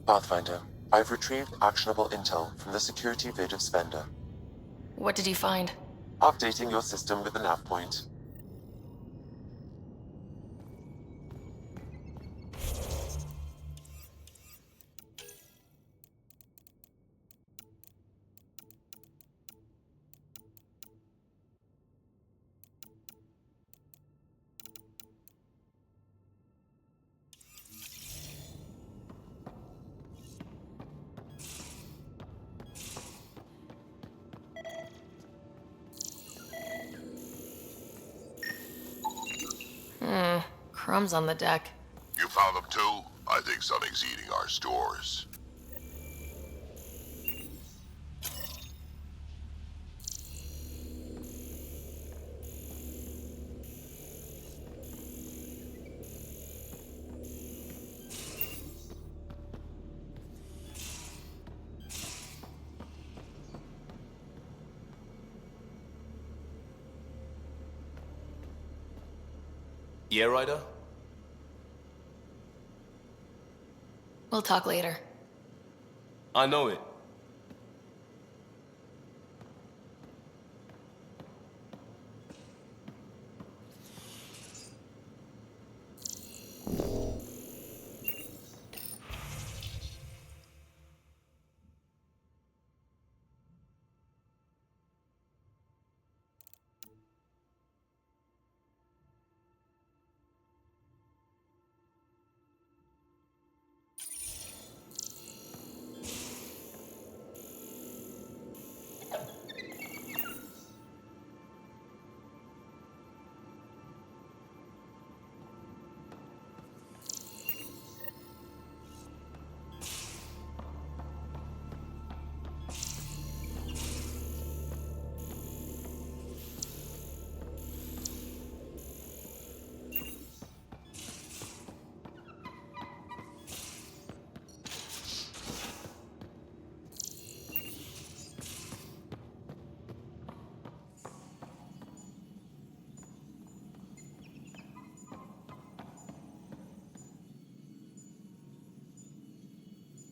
Pathfinder, I've retrieved actionable intel from the security vid of Spender. What did you find? Updating your system with the nav point. Crumbs on the deck. You found them too? I think something's eating our stores. Yeah, Ryder? We'll talk later. I know it.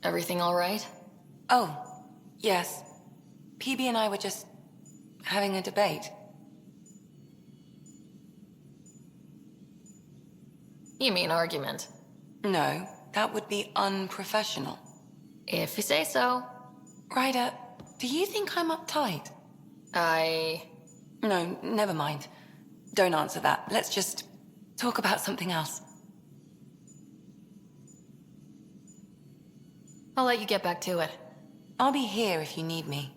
Everything all right? Oh, yes. PB and I were just having a debate. You mean argument? No, that would be unprofessional. If you say so. Ryder, do you think I'm uptight? No, never mind. Don't answer that. Let's just talk about something else. I'll let you get back to it. I'll be here if you need me.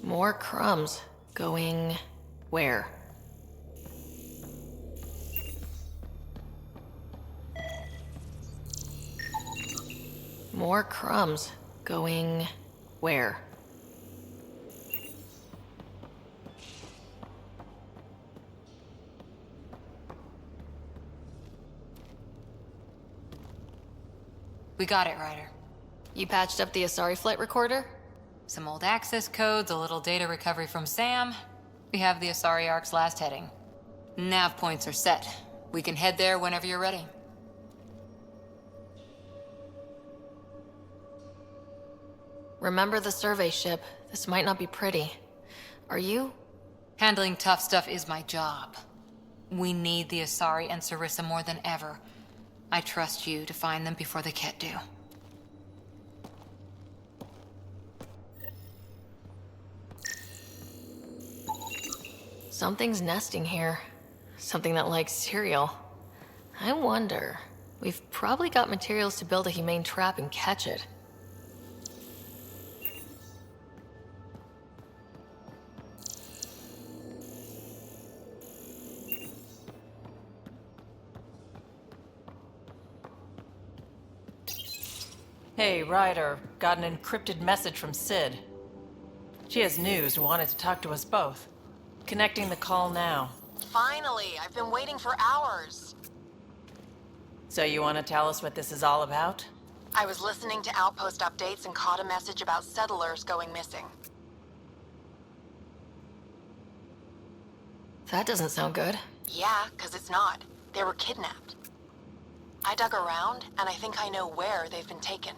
More crumbs. Going where? More crumbs. Going where? We got it, Ryder. You patched up the Asari flight recorder? Some old access codes, a little data recovery from Sam. We have the Asari Ark's last heading. Nav points are set. We can head there whenever you're ready. Remember the survey ship. This might not be pretty. Are you? Handling tough stuff is my job. We need the Asari and Sarissa more than ever. I trust you to find them before the Ket do. Something's nesting here. Something that likes cereal. I wonder. We've probably got materials to build a humane trap and catch it. Hey, Ryder. Got an encrypted message from Sid. She has news and wanted to talk to us both. Connecting the call now. Finally! I've been waiting for hours. So you want to tell us what this is all about? I was listening to Outpost updates and caught a message about settlers going missing. That doesn't sound good. Yeah, 'cause it's not. They were kidnapped. I dug around, and I think I know where they've been taken.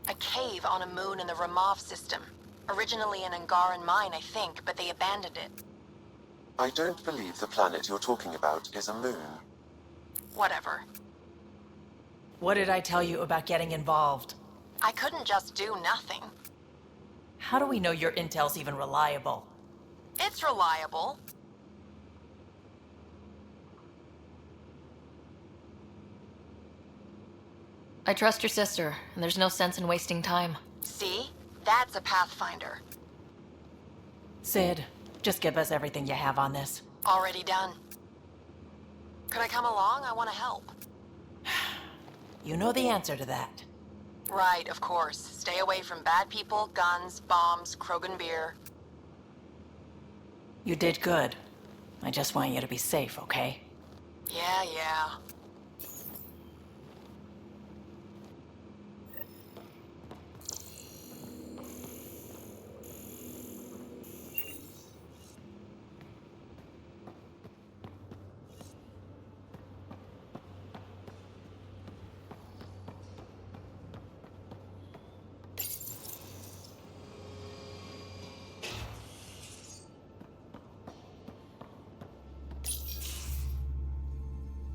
A cave on a moon in the Ramov system. Originally an Angaran mine, I think, but they abandoned it. I don't believe the planet you're talking about is a moon. Whatever. What did I tell you about getting involved? I couldn't just do nothing. How do we know your intel's even reliable? It's reliable. I trust your sister, and there's no sense in wasting time. See? That's a Pathfinder. Sid, just give us everything you have on this. Already done. Could I come along? I want to help. You know the answer to that. Right, of course. Stay away from bad people, guns, bombs, Krogan beer. You did good. I just want you to be safe, okay? Yeah.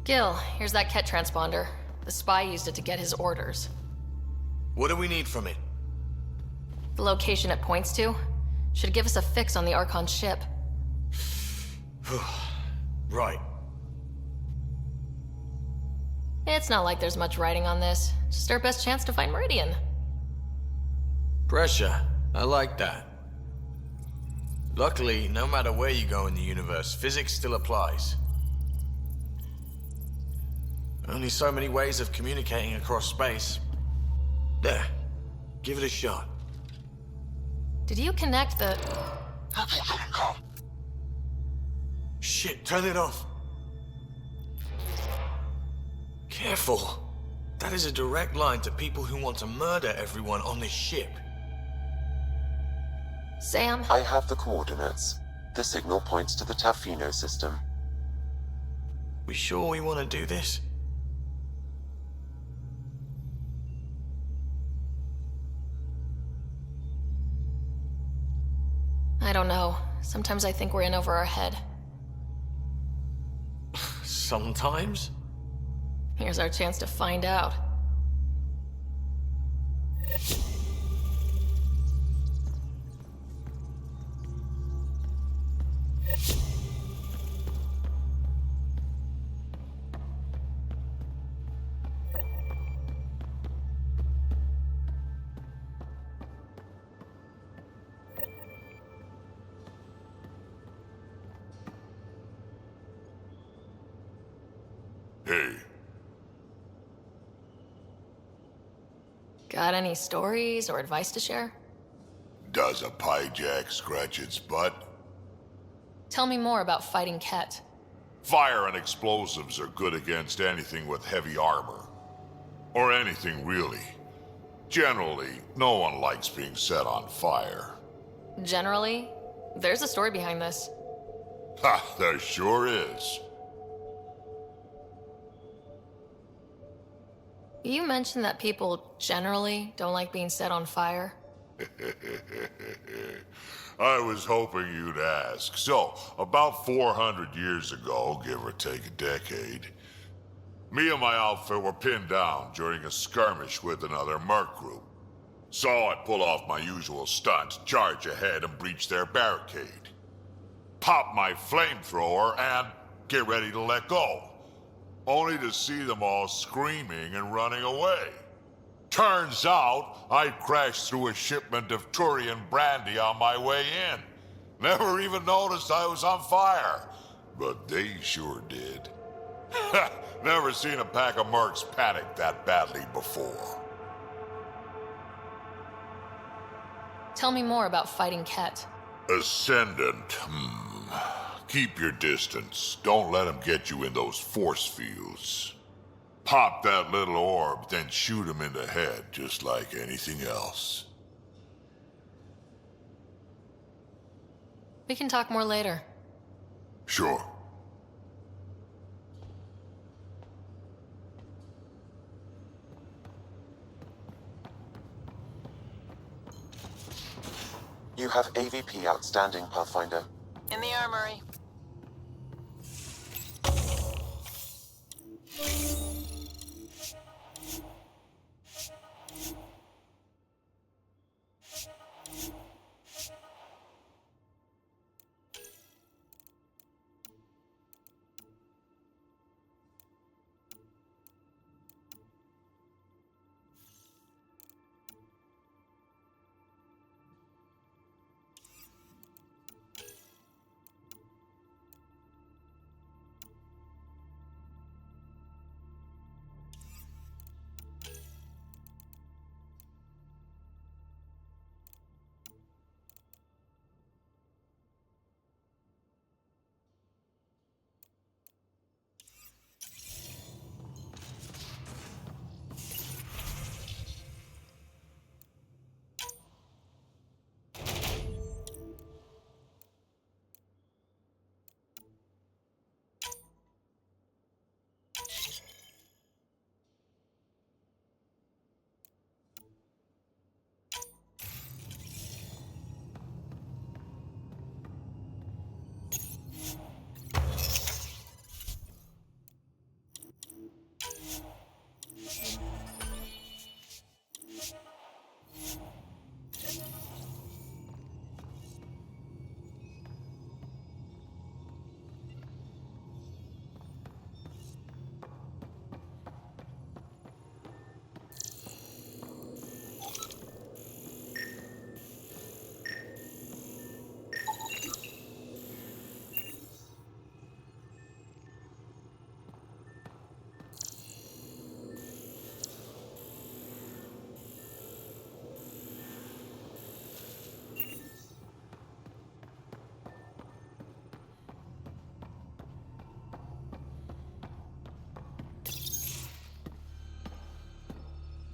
Gil, here's that Ket transponder. The spy used it to get his orders. What do we need from it? The location it points to should give us a fix on the Archon ship. Right. It's not like there's much writing on this. Just our best chance to find Meridian. Pressure. I like that. Luckily, no matter where you go in the universe, physics still applies. Only so many ways of communicating across space. There. Give it a shot. Did you connect the... Shit, turn it off. Careful. That is a direct line to people who want to murder everyone on this ship. Sam? I have the coordinates. The signal points to the Tafino system. We sure we want to do this? I don't know. Sometimes I think we're in over our head. Sometimes? Here's our chance to find out. Hey, Got any stories or advice to share? does a pie jack scratch its butt? Tell me more about fighting Ket. Fire and explosives are good against anything with heavy armor. Or anything, really. Generally, no one likes being set on fire. Generally, there's a story behind this. Ha, there sure is. You mentioned that people generally don't like being set on fire. I was hoping you'd ask. So, about 400 years ago, give or take a decade, me and my outfit were pinned down during a skirmish with another merc group. So I pull off my usual stunt, charge ahead and breach their barricade. Pop my flamethrower and get ready to let go. Only to see them all screaming and running away. Turns out, I crashed through a shipment of Turian brandy on my way in. Never even noticed I was on fire. But they sure did. Never seen a pack of mercs panic that badly before. Tell me more about fighting Ket. Ascendant, Keep your distance. Don't let them get you in those force fields. Pop that little orb, then shoot him in the head, just like anything else. We can talk more later. Sure. You have AVP outstanding, Pathfinder. In the armory.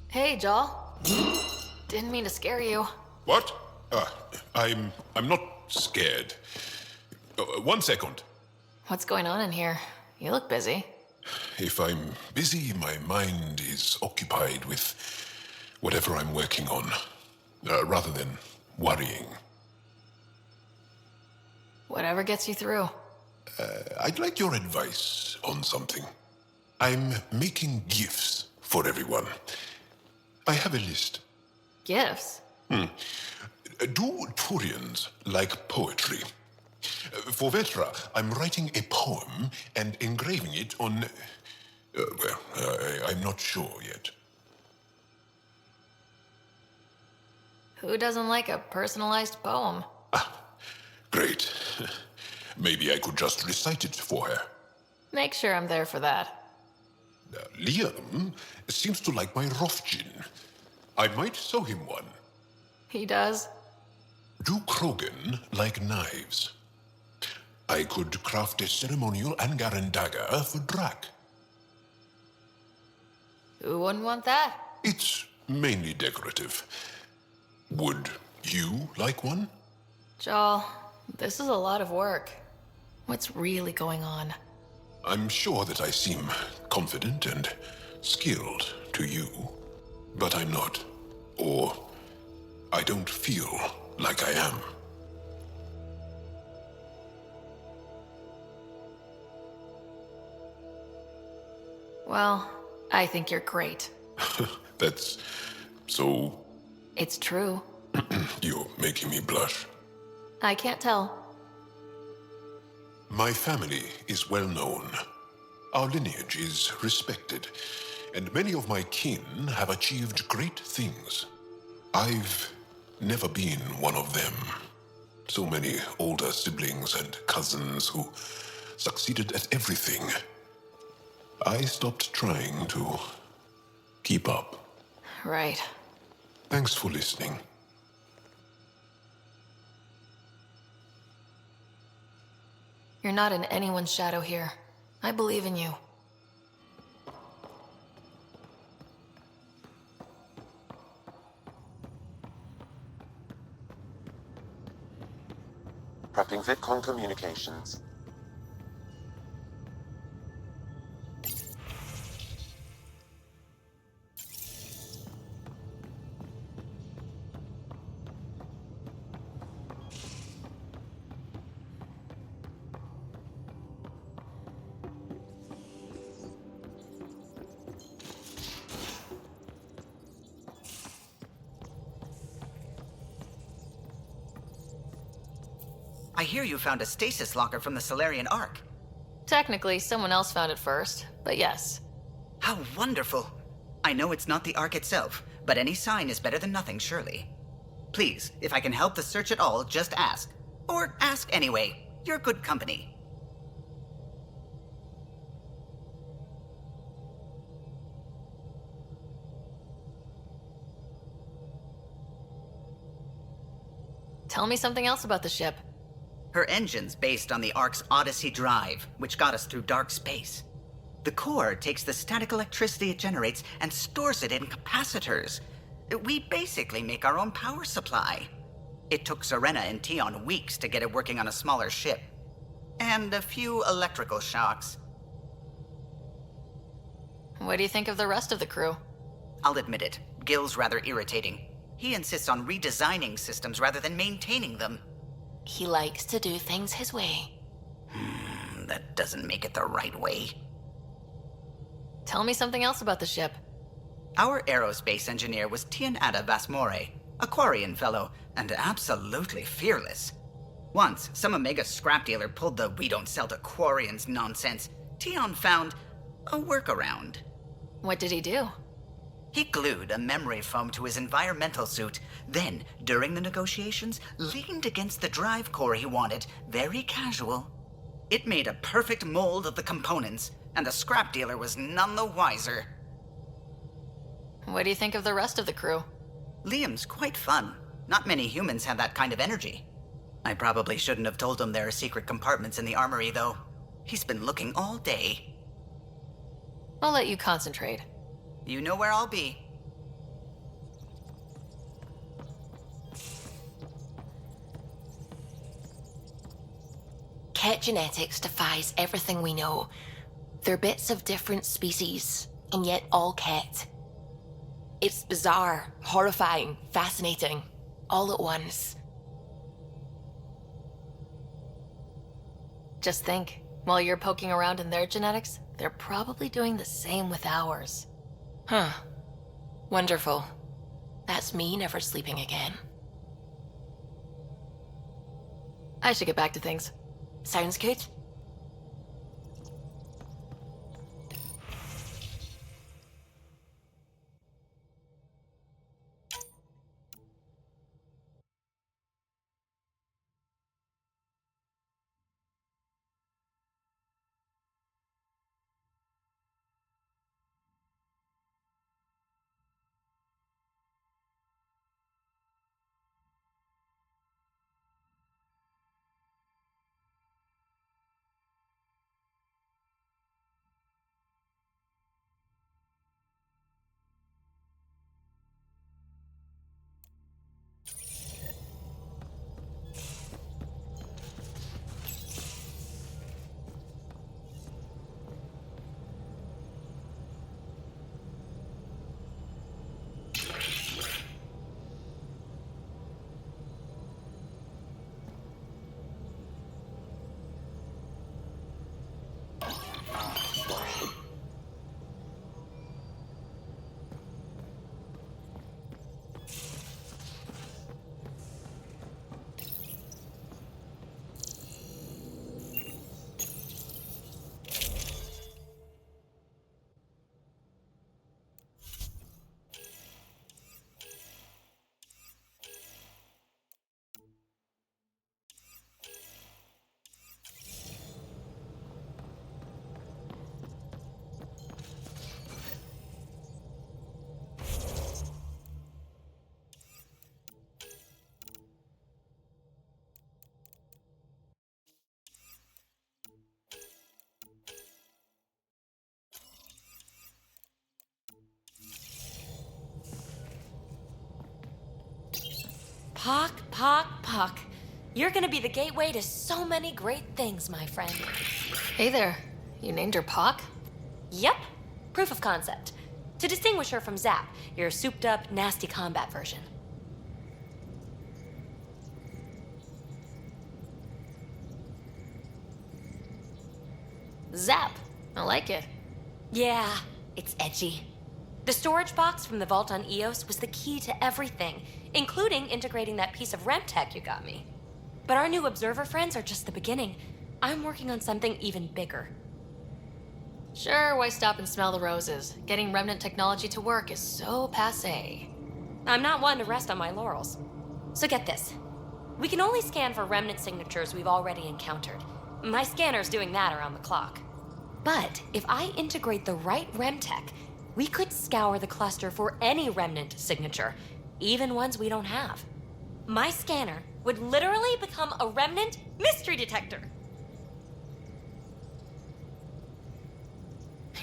Hey, Joel. Didn't mean to scare you. What? I'm not scared. 1 second. What's going on in here? You look busy. If I'm busy, my mind is occupied with whatever I'm working on, rather than worrying. Whatever gets you through. I'd like your advice on something. I'm making gifts for everyone. I have a list. Gifts? Do Turians like poetry? For Vetra, I'm writing a poem and engraving it on... I'm not sure yet. Who doesn't like a personalized poem? Great. Maybe I could just recite it for her. Make sure I'm there for that. Liam seems to like my Rofgin. I might sew him one. He does? Do Krogan like knives? I could craft a ceremonial Angaran dagger for Drac. Who wouldn't want that? It's mainly decorative. Would you like one? Joel, this is a lot of work. What's really going on? I'm sure that I seem confident and skilled to you, but I'm not. Or I don't feel like I am. Well, I think you're great. That's so... It's true. You're making me blush. I can't tell. My family is well known. Our lineage is respected, and many of my kin have achieved great things. I've never been one of them. So many older siblings and cousins who succeeded at everything. I stopped trying to keep up. Right. Thanks for listening. You're not in anyone's shadow here. I believe in you. Prepping VidCon communications. I hear you found a stasis locker from the Solarian Ark. Technically, someone else found it first, but yes. How wonderful. I know it's not the Ark itself, but any sign is better than nothing, surely. Please, if I can help the search at all, just ask. Or ask anyway. You're good company. Tell me something else about the ship. Her engine's based on the Ark's Odyssey drive, which got us through dark space. The core takes the static electricity it generates and stores it in capacitors. We basically make our own power supply. It took Serena and Tion weeks to get it working on a smaller ship. And a few electrical shocks. What do you think of the rest of the crew? I'll admit it, Gil's rather irritating. He insists on redesigning systems rather than maintaining them. He likes to do things his way. That doesn't make it the right way. Tell me something else about the ship. Our aerospace engineer was Tianada Vasmore, a Quarian fellow, and absolutely fearless. Once, some Omega scrap dealer pulled the "we don't sell to Quarians" nonsense. Tion found a workaround. What did he do? He glued a memory foam to his environmental suit, then, during the negotiations, leaned against the drive core he wanted, very casual. It made a perfect mold of the components, and the scrap dealer was none the wiser. What do you think of the rest of the crew? Liam's quite fun. Not many humans have that kind of energy. I probably shouldn't have told him there are secret compartments in the armory, though. He's been looking all day. I'll let you concentrate. You know where I'll be. Ket genetics defies everything we know. They're bits of different species, and yet all Ket. It's bizarre, horrifying, fascinating, all at once. Just think, while you're poking around in their genetics, they're probably doing the same with ours. Huh. Wonderful. That's me never sleeping again. I should get back to things. Sounds good. Pock, pock, pock. You're gonna be the gateway to so many great things, my friend. Hey there. You named her Pock? Yep. Proof of concept. To distinguish her from Zap, your souped-up, nasty combat version. Zap. I like it. Yeah, it's edgy. The storage box from the vault on Eos was the key to everything, including integrating that piece of REM tech you got me. But our new observer friends are just the beginning. I'm working on something even bigger. Sure, why stop and smell the roses? Getting remnant technology to work is so passé. I'm not one to rest on my laurels. So get this. We can only scan for remnant signatures we've already encountered. My scanner's doing that around the clock. But if I integrate the right REM tech, we could scour the cluster for any remnant signature, even ones we don't have. My scanner would literally become a remnant mystery detector.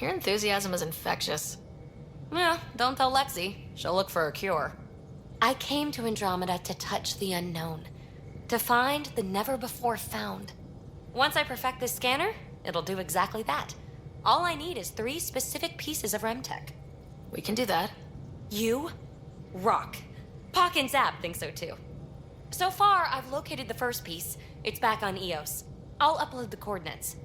Your enthusiasm is infectious. Yeah, don't tell Lexi. She'll look for a cure. I came to Andromeda to touch the unknown, to find the never-before-found. Once I perfect this scanner, it'll do exactly that. All I need is 3 specific pieces of REM tech. We can do that. You rock. Pock and Zap think so too. So far, I've located the first piece. It's back on Eos. I'll upload the coordinates.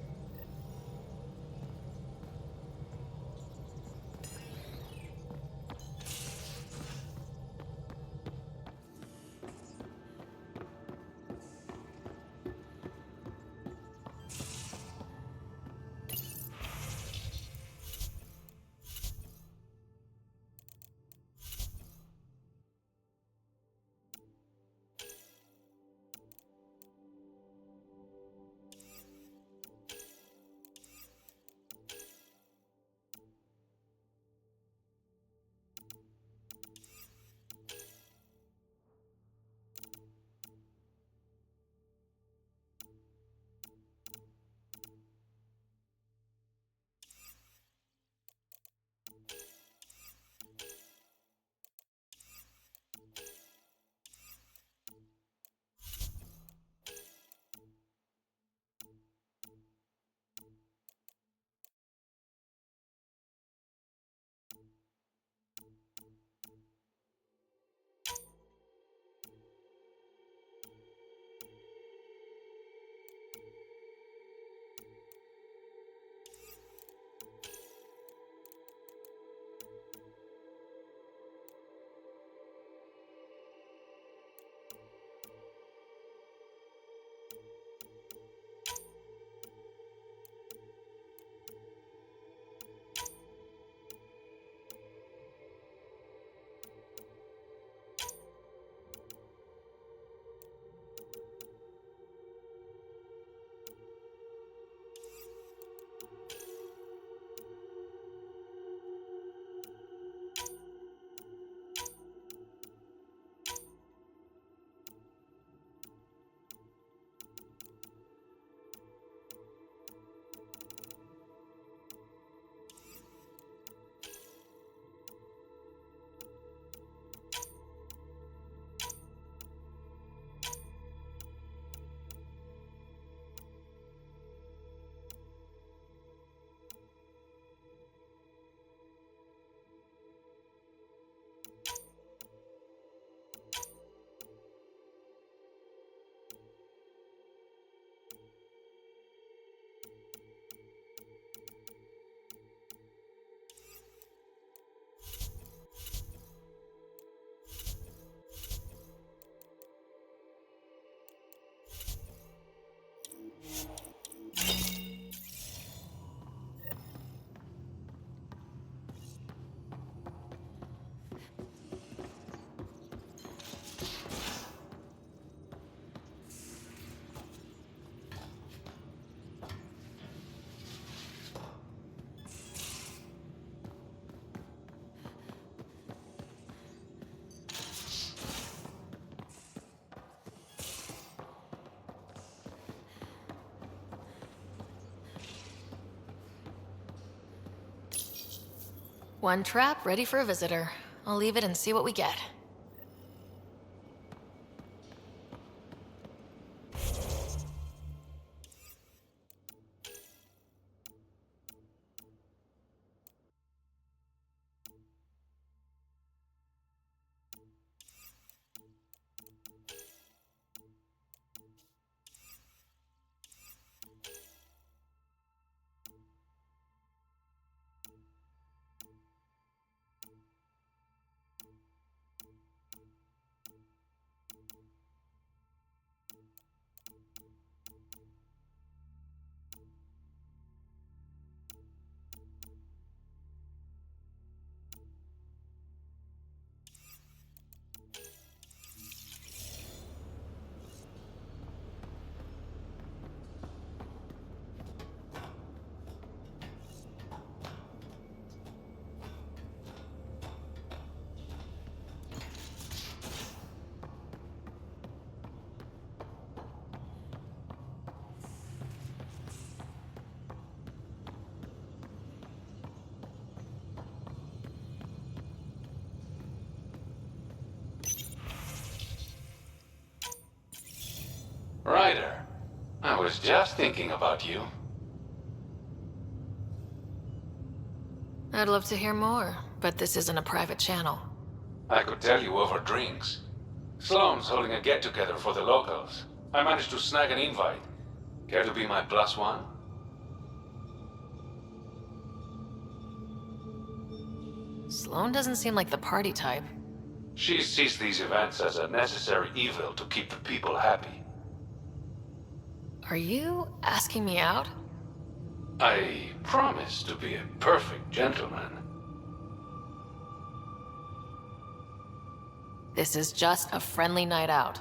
One trap ready for a visitor. I'll leave it and see what we get. Ryder, I was just thinking about you. I'd love to hear more, but this isn't a private channel. I could tell you over drinks. Sloane's holding a get-together for the locals. I managed to snag an invite. Care to be my plus one? Sloane doesn't seem like the party type. She sees these events as a necessary evil to keep the people happy. Are you asking me out? I promise to be a perfect gentleman. This is just a friendly night out.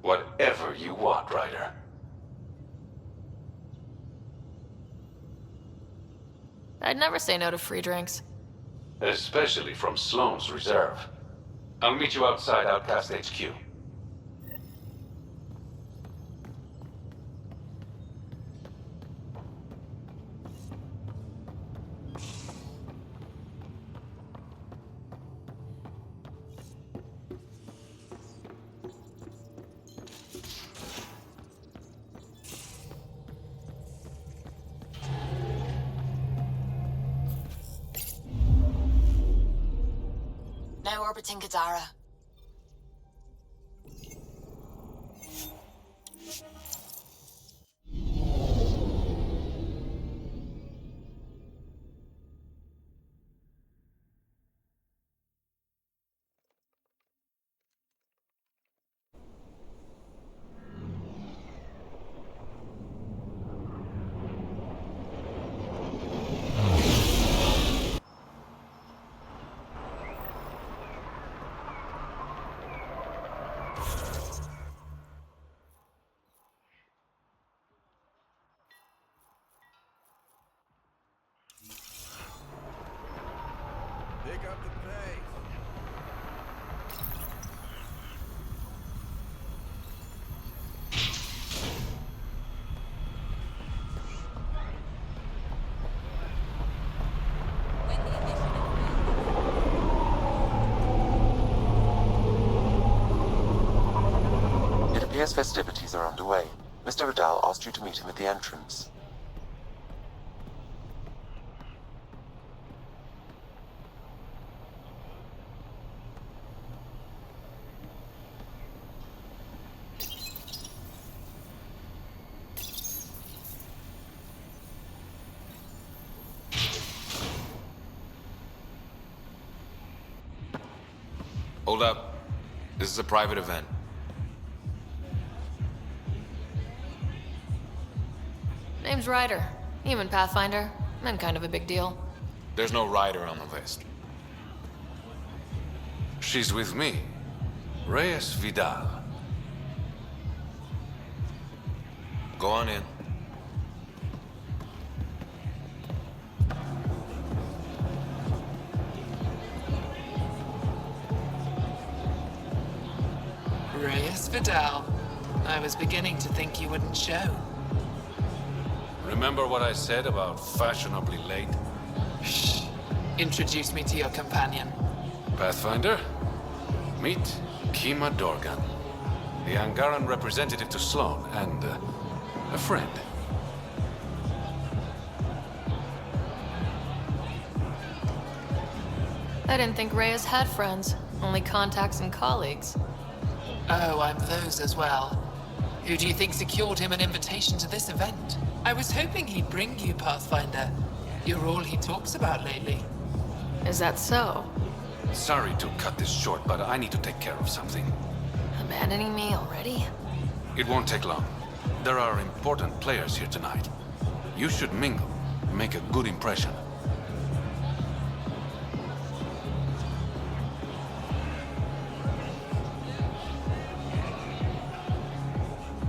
Whatever you want, Ryder. I'd never say no to free drinks. Especially from Sloane's Reserve. I'll meet you outside Outcast HQ. Now orbiting Gadara. Pick up the pace. It appears festivities are underway. Mr. Vidal asked you to meet him at the entrance. Hold up. This is a private event. Name's Ryder. Human Pathfinder. I'm kind of a big deal. There's no rider on the list. She's with me. Reyes Vidal. Go on in. Reyes Vidal. I was beginning to think you wouldn't show. Remember what I said about fashionably late? Shh. Introduce me to your companion. Pathfinder? Meet Kima Dorgan, the Angaran representative to Sloane, and a friend. I didn't think Reyes had friends. Only contacts and colleagues. Oh, I'm those as well. Who do you think secured him an invitation to this event? I was hoping he'd bring you, Pathfinder. You're all he talks about lately. Is that so? Sorry to cut this short, but I need to take care of something. Abandoning me already? It won't take long. There are important players here tonight. You should mingle, make a good impression.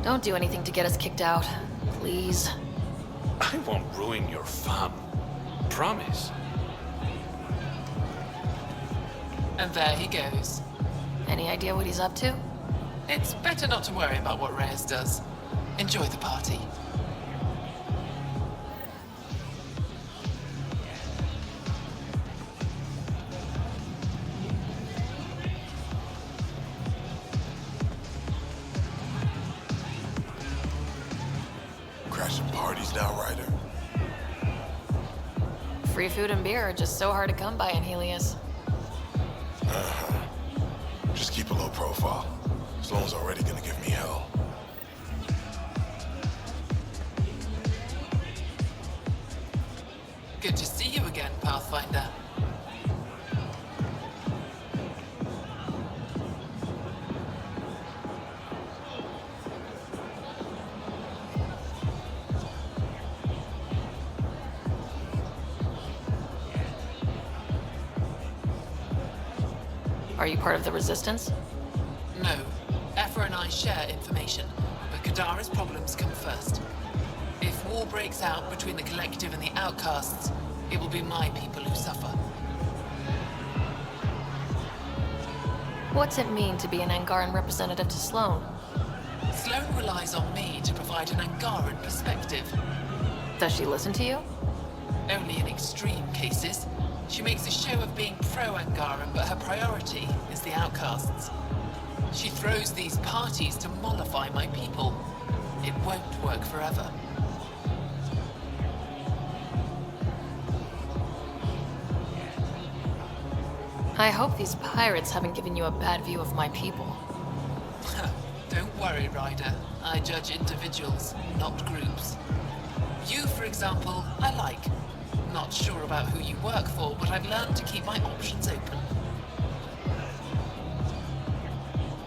Don't do anything to get us kicked out. Please. I won't ruin your fun. Promise. And there he goes. Any idea what he's up to? It's better not to worry about what Reyes does. Enjoy the party. crashing parties now, Ryder. Free food and beer are just so hard to come by in Helios. Just keep a low profile. Sloan's already gonna give me hell. Good to see you again, Pathfinder. Are you part of the Resistance? No. Aphra and I share information, but Kadara's problems come first. If war breaks out between the Collective and the Outcasts, it will be my people who suffer. What's it mean to be an Angaran representative to Sloan? Sloan relies on me to provide an Angaran perspective. Does she listen to you? Only in extreme cases. She makes a show of being pro-Angaran, but her priority is the Outcasts. She throws these parties to mollify my people. It won't work forever. I hope these pirates haven't given you a bad view of my people. Don't worry, Ryder. I judge individuals, not groups. You, for example, I like. Not sure about who you work for, but I've learned to keep my options open.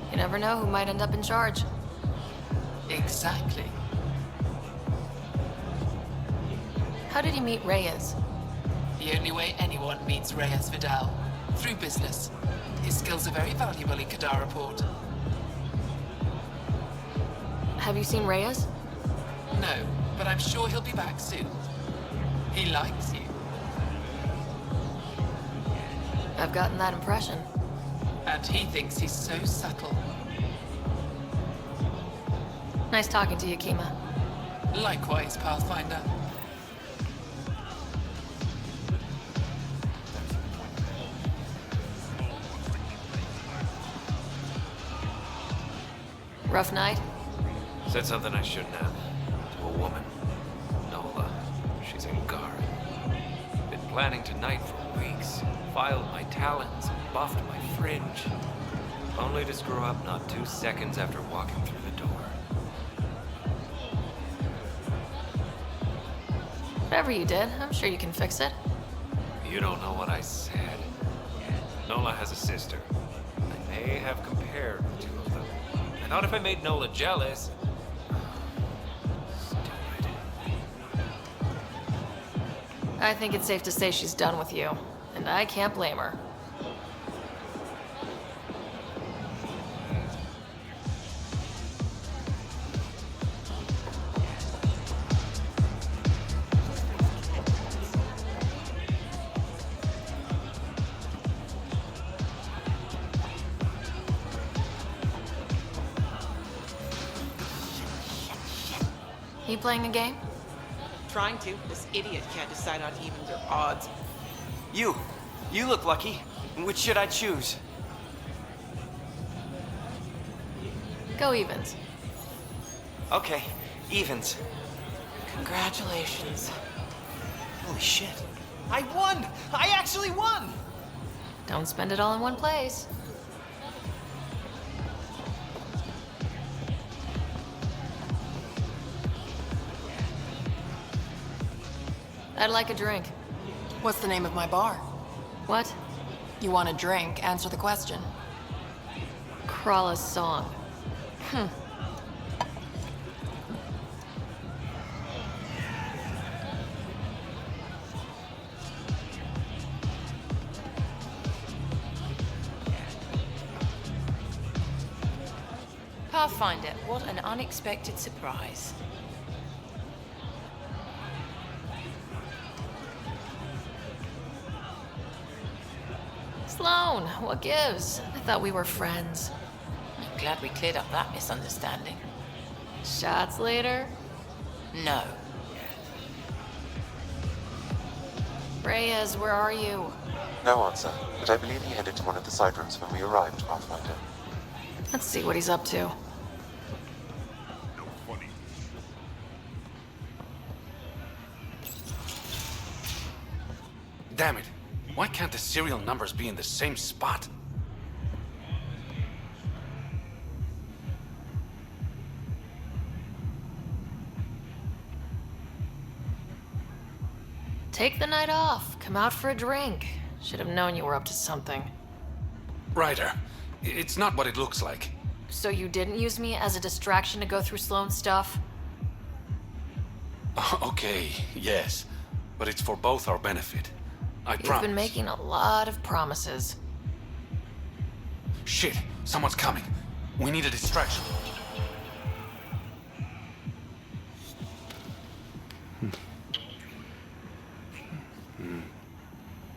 You never know who might end up in charge. Exactly. How did you meet Reyes? The only way anyone meets Reyes Vidal. Through business. His skills are very valuable in Kadara Port. Have you seen Reyes? No, but I'm sure he'll be back soon. He likes you. I've gotten that impression. And he thinks he's so subtle. Nice talking to you, Kima. Likewise, Pathfinder. Rough night? Said something I shouldn't have. To a woman. Nola. She's Angaran. Been planning tonight for weeks. Filed my talons and buffed my fringe. Only to screw up not 2 seconds after walking through the door. Whatever you did, I'm sure you can fix it. You don't know what I said. Nola has a sister. I may have compared the two of them. I thought if I made Nola jealous... Stupid. I think it's safe to say she's done with you, and I can't blame her. You playing a game? Trying to. This idiot can't decide on evens or odds. You look lucky. Which should I choose? Go evens. Okay, evens. Congratulations. Holy shit. I won! I actually won! Don't spend it all in one place. I'd like a drink. What's the name of my bar? What? You want a drink? Answer the question. Krala's song. Pathfinder, what an unexpected surprise. Sloan, what gives? I thought we were friends. I'm glad we cleared up that misunderstanding. Shots later? No. Reyes, where are you? No answer, but I believe he headed to one of the side rooms when we arrived, Pathfinder. Let's see what he's up to. Damn it. Why can't the serial numbers be in the same spot? Take the night off. Come out for a drink. Should have known you were up to something. Ryder, it's not what it looks like. So you didn't use me as a distraction to go through Sloane's stuff? Okay, yes. But it's for both our benefit. I promise. You've been making a lot of promises. Shit, someone's coming. We need a distraction.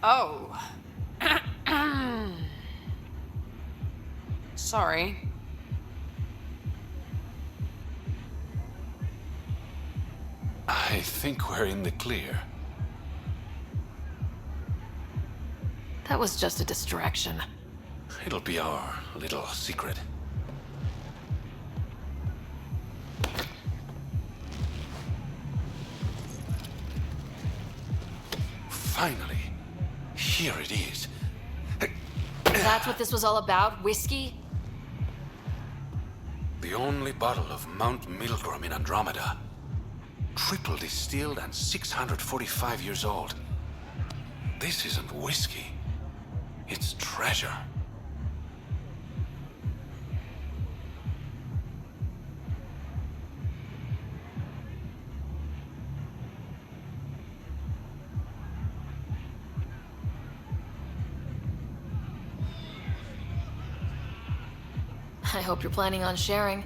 Oh. Sorry. I think we're in the clear. That was just a distraction. It'll be our little secret. Finally, here it is. That's what this was all about? Whiskey? The only bottle of Mount Milgram in Andromeda. Triple distilled and 645 years old. This isn't whiskey. It's treasure. I hope you're planning on sharing.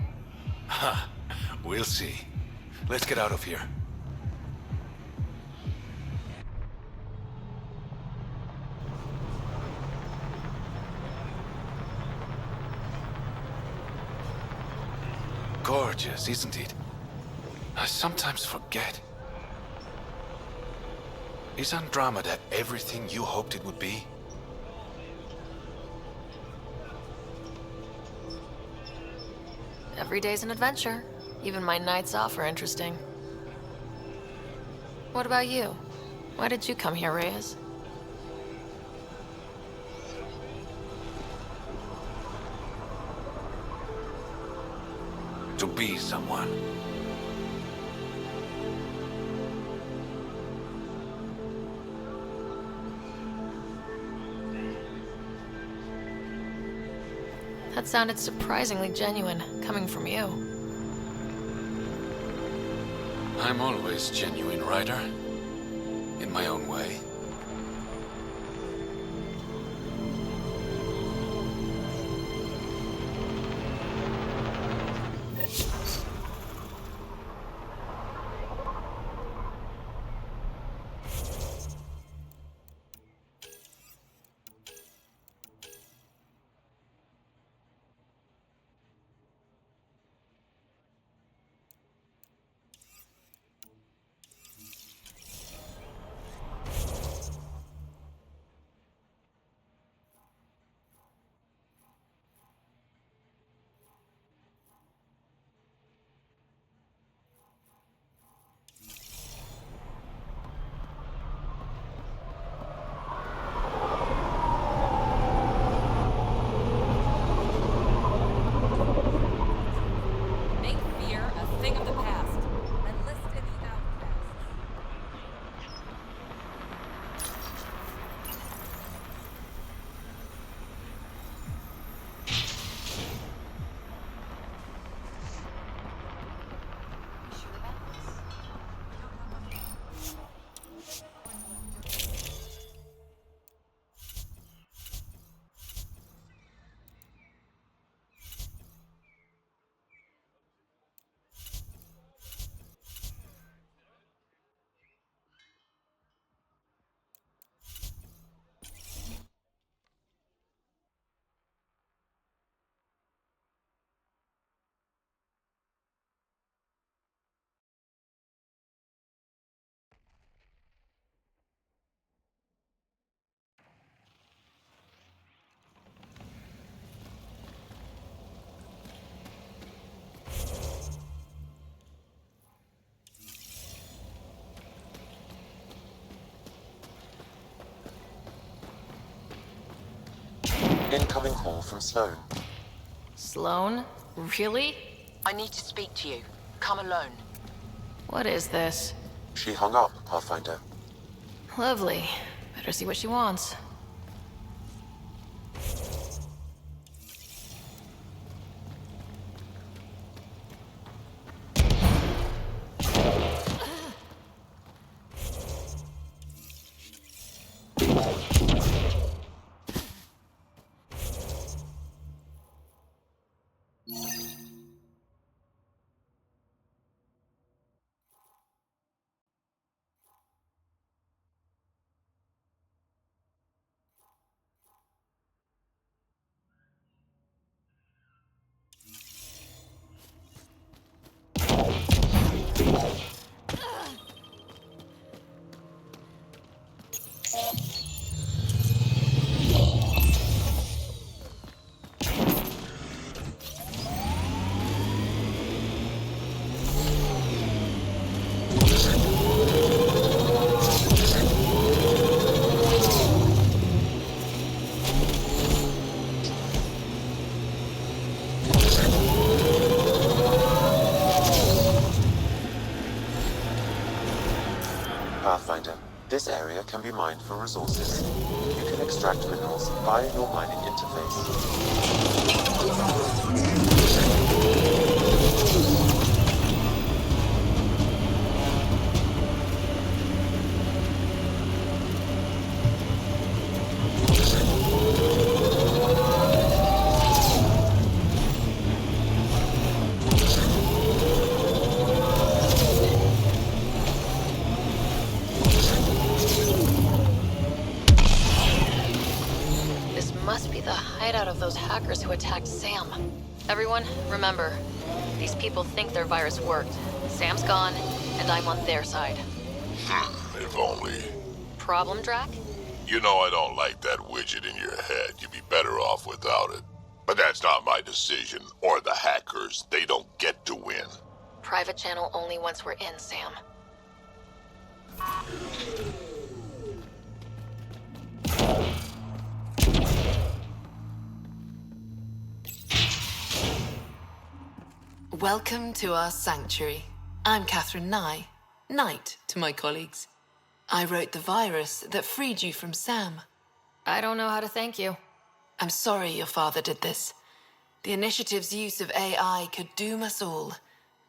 Huh. We'll see. Let's get out of here. Gorgeous, isn't it? I sometimes forget. Is Andromeda everything you hoped it would be? Every day's an adventure. Even my nights off are interesting. What about you? Why did you come here, Reyes? To be someone. That sounded surprisingly genuine, coming from you. I'm always genuine, Ryder. In my own way. Incoming call from Sloan. Sloan? Really? I need to speak to you. Come alone. What is this? She hung up, Pathfinder. Lovely. Better see what she wants. Pathfinder, this area can be mined for resources. You can extract minerals via your mining interface. This must be the hideout of those hackers who attacked Sam. Everyone, remember, these people think their virus worked. Sam's gone, and I'm on their side. If only. Problem, Drac? You know I don't like that widget in your head. You'd be better off without it. But that's not my decision, or the hackers. They don't get to win. Private channel only once we're in, Sam. Welcome to our sanctuary. I'm Catherine Nye, Knight to my colleagues. I wrote the virus that freed you from Sam. I don't know how to thank you. I'm sorry your father did this. The Initiative's use of AI could doom us all,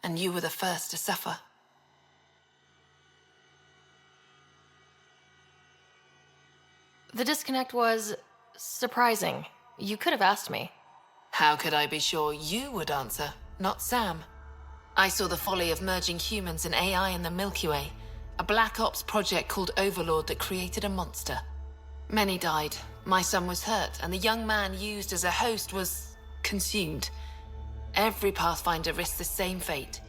and you were the first to suffer. The disconnect was surprising. You could have asked me. How could I be sure you would answer, not Sam? I saw the folly of merging humans and AI in the Milky Way, a Black Ops project called Overlord that created a monster. Many died. My son was hurt, and the young man used as a host was consumed. Every Pathfinder risks the same fate.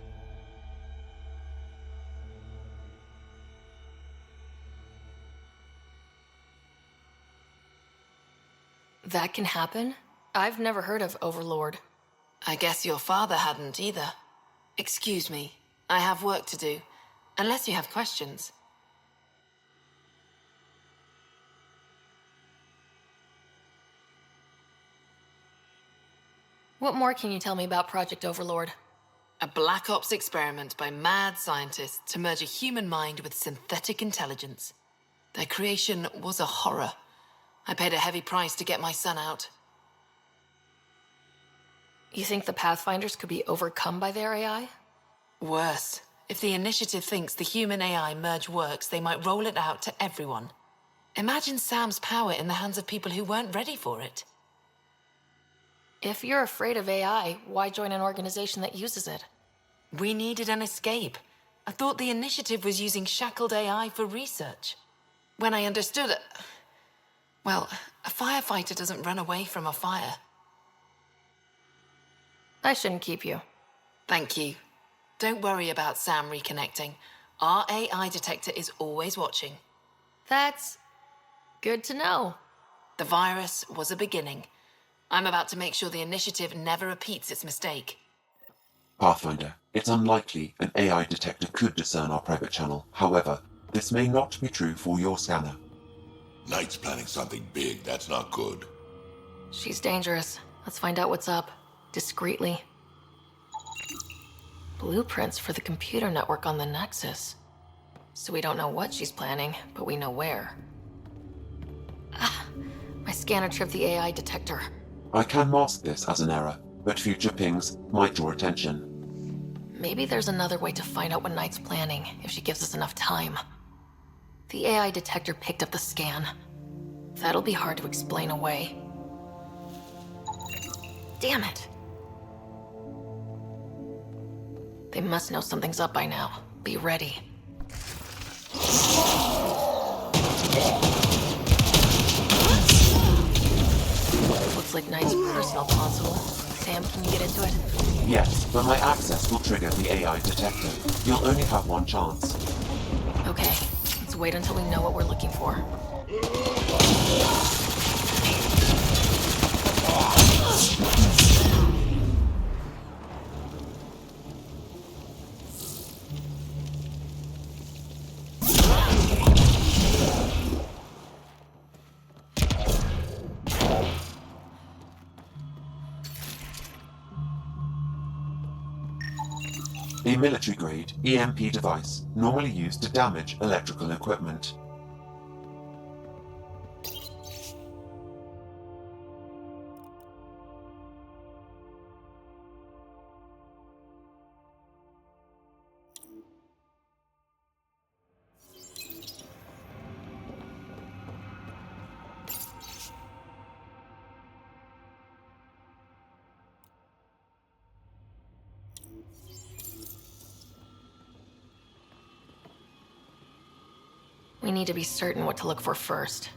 That can happen? I've never heard of Overlord. I guess your father hadn't either. Excuse me, I have work to do, unless you have questions. What more can you tell me about Project Overlord? A Black Ops experiment by mad scientists to merge a human mind with synthetic intelligence. Their creation was a horror. I paid a heavy price to get my son out. You think the Pathfinders could be overcome by their AI? Worse. If the Initiative thinks the human-AI merge works, they might roll it out to everyone. Imagine Sam's power in the hands of people who weren't ready for it. If you're afraid of AI, why join an organization that uses it? We needed an escape. I thought the Initiative was using shackled AI for research. When I understood it... Well, a firefighter doesn't run away from a fire. I shouldn't keep you. Thank you. Don't worry about Sam reconnecting. Our AI detector is always watching. That's good to know. The virus was a beginning. I'm about to make sure the Initiative never repeats its mistake. Pathfinder, it's unlikely an AI detector could discern our private channel. However, this may not be true for your scanner. Knight's planning something big. That's not good. She's dangerous. Let's find out what's up. Discreetly. Blueprints for the computer network on the Nexus. So we don't know what she's planning, but we know where. Ah, my scanner tripped the AI detector. I can mask this as an error, but future pings might draw attention. Maybe there's another way to find out what Knight's planning, if she gives us enough time. The AI detector picked up the scan. That'll be hard to explain away. Damn it! They must know something's up by now. Be ready. Looks like Knight's personal console. Sam, can you get into it? Yes, but my access will trigger the AI detector. You'll only have one chance. Okay, let's wait until we know what we're looking for. A military-grade EMP device, normally used to damage electrical equipment. We need to be certain what to look for first.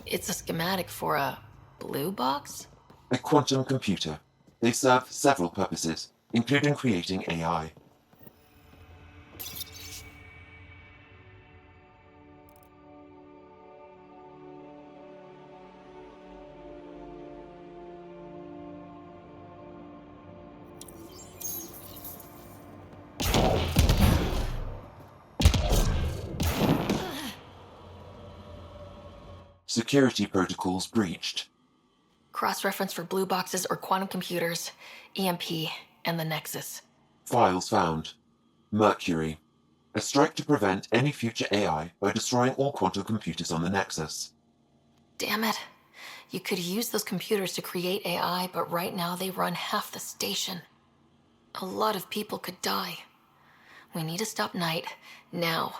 It's a schematic for a blue box? A quantum computer. They serve several purposes, including creating AI. Security protocols breached. Cross-reference for blue boxes or quantum computers, EMP, and the Nexus. Files found. Mercury. A strike to prevent any future AI by destroying all quantum computers on the Nexus. Damn it. You could use those computers to create AI, but right now they run half the station. A lot of people could die. We need to stop Knight, now.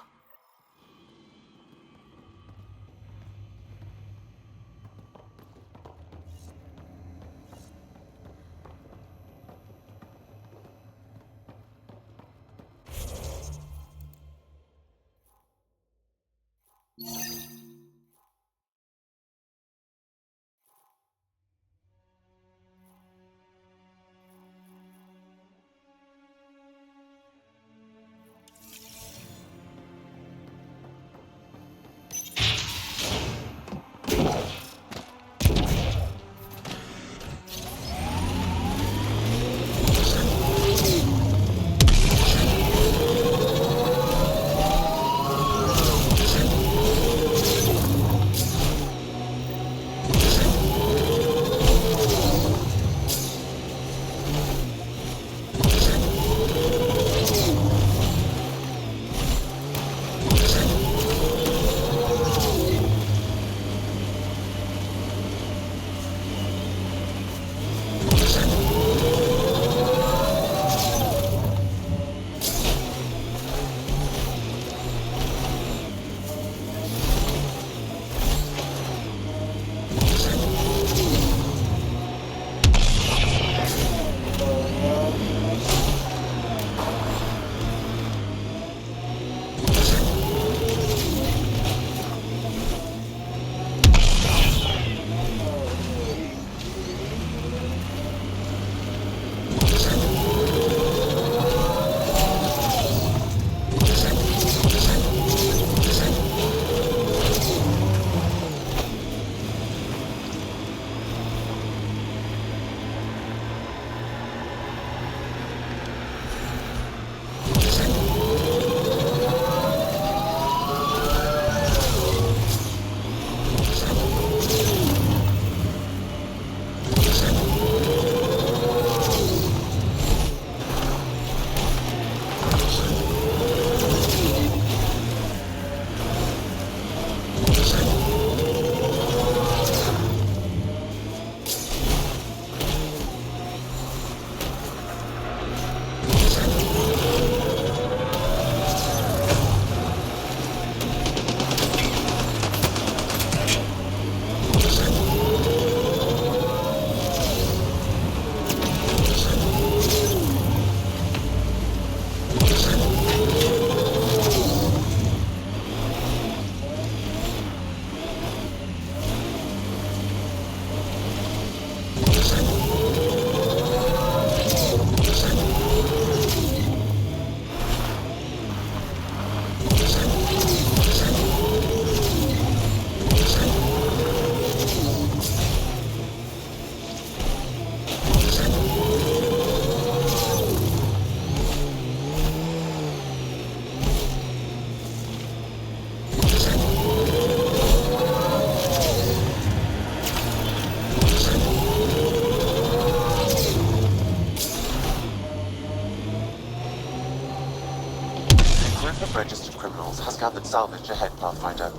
gathered salvage ahead, Pathfinder.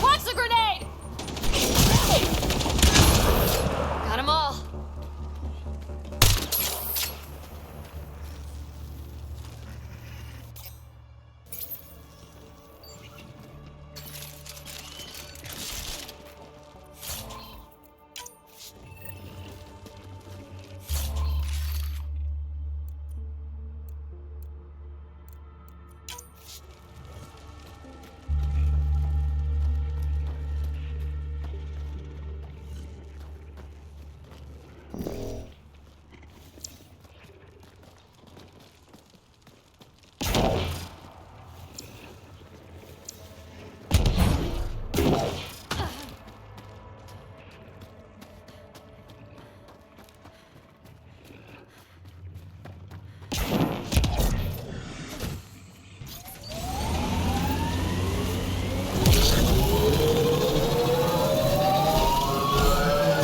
Watch the grenade! Got them all.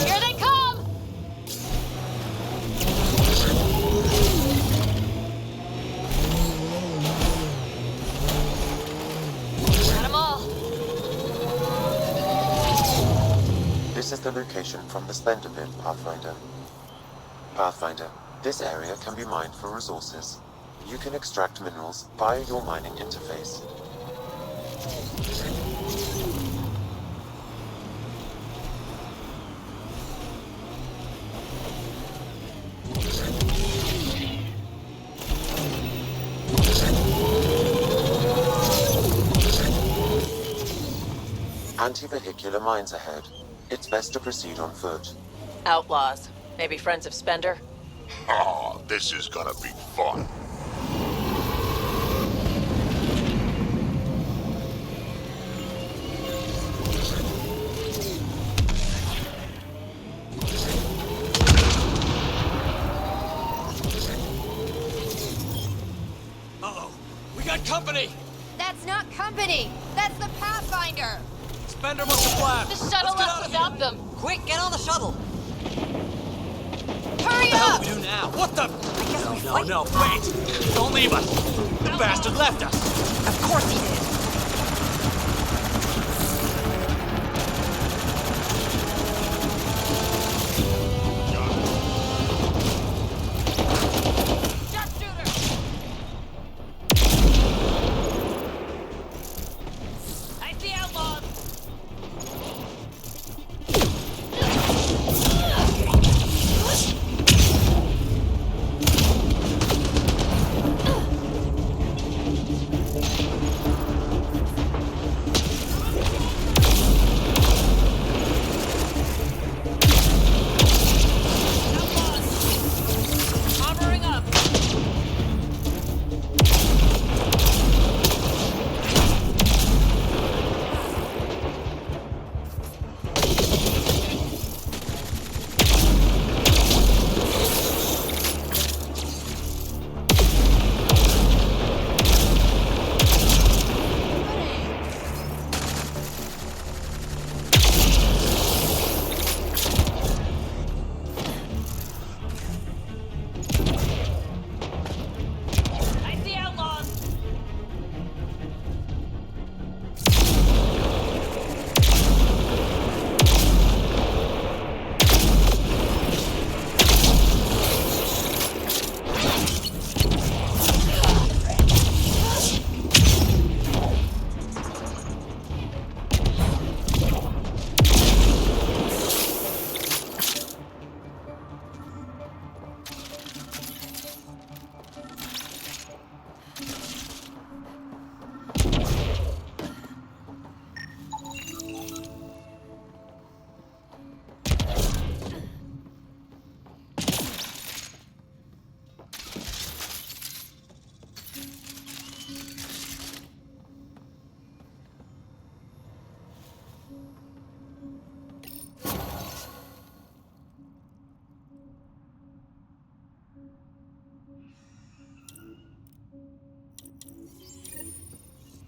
Here they come! Got them all. This is the location from the Splendor Pit, Pathfinder. Pathfinder, this area can be mined for resources. You can extract minerals via your mining interface. Anti-vehicular mines ahead. It's best to proceed on foot. Outlaws. Maybe friends of Spender? Oh, this is gonna be fun. Uh-oh. We got company! That's not company! That's the Pathfinder! Spender must have flashed. The shuttle left without them! Quick, get on the shuttle! Hurry What the hell up! do we do now? What the? No, wait! Don't leave us! The bastard left us! Of course he did! I see outlaws!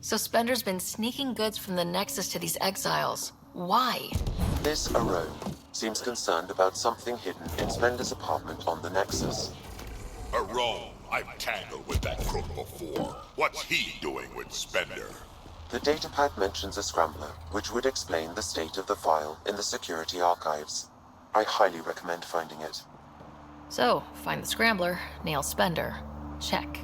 So Spender's been sneaking goods from the Nexus to these exiles. Why? This Arone seems concerned about something hidden in Spender's apartment on the Nexus. Arone, I've tangled with that crook before. What's he doing with Spender? The datapad mentions a scrambler, which would explain the state of the file in the security archives. I highly recommend finding it. So, find the scrambler, nail Spender. Check.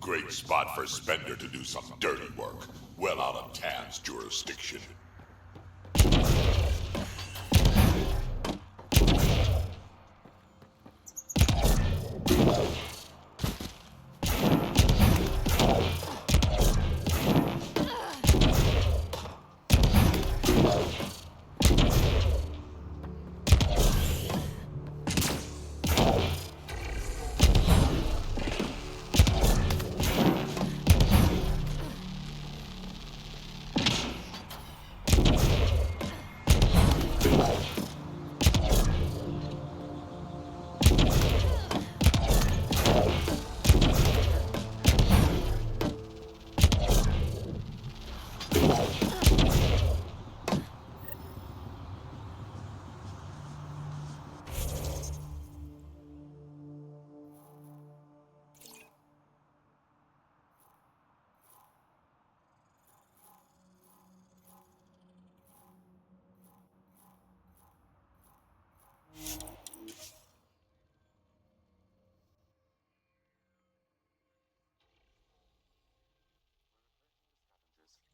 Great spot for Spender to do some dirty work. Well out of Tan's jurisdiction.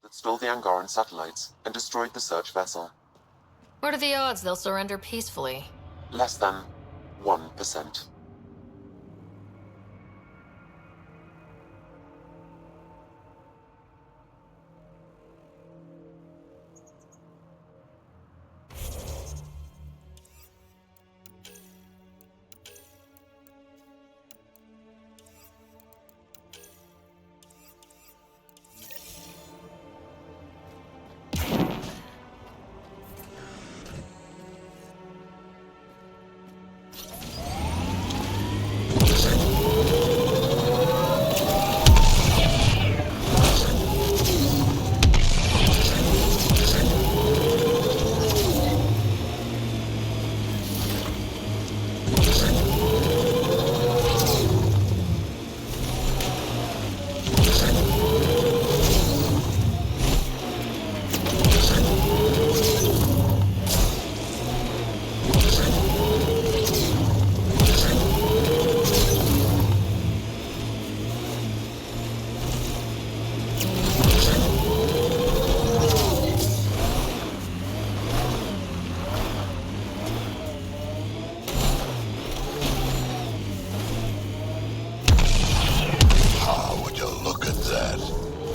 That stole the Angaran satellites and destroyed the search vessel. What are the odds they'll surrender peacefully? Less than 1%.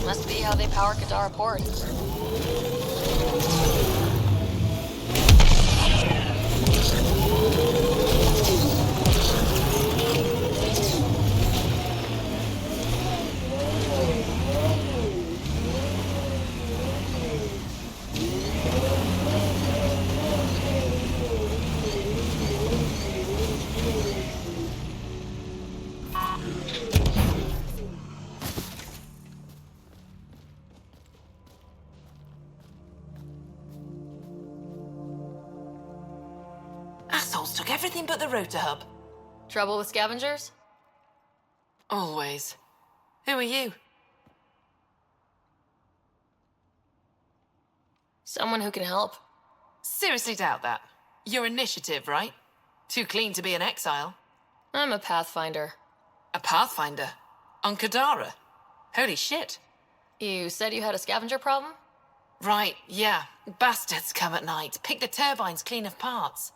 Must be how they power Kadara Port. Assholes took everything but the rotor hub. Trouble with scavengers? Always. Who are you? Someone who can help. Seriously doubt that. Your initiative, right? Too clean to be an exile. I'm a Pathfinder. A Pathfinder? On Kadara? Holy shit. You said you had a scavenger problem? Right, yeah. Bastards come at night, pick the turbines clean of parts.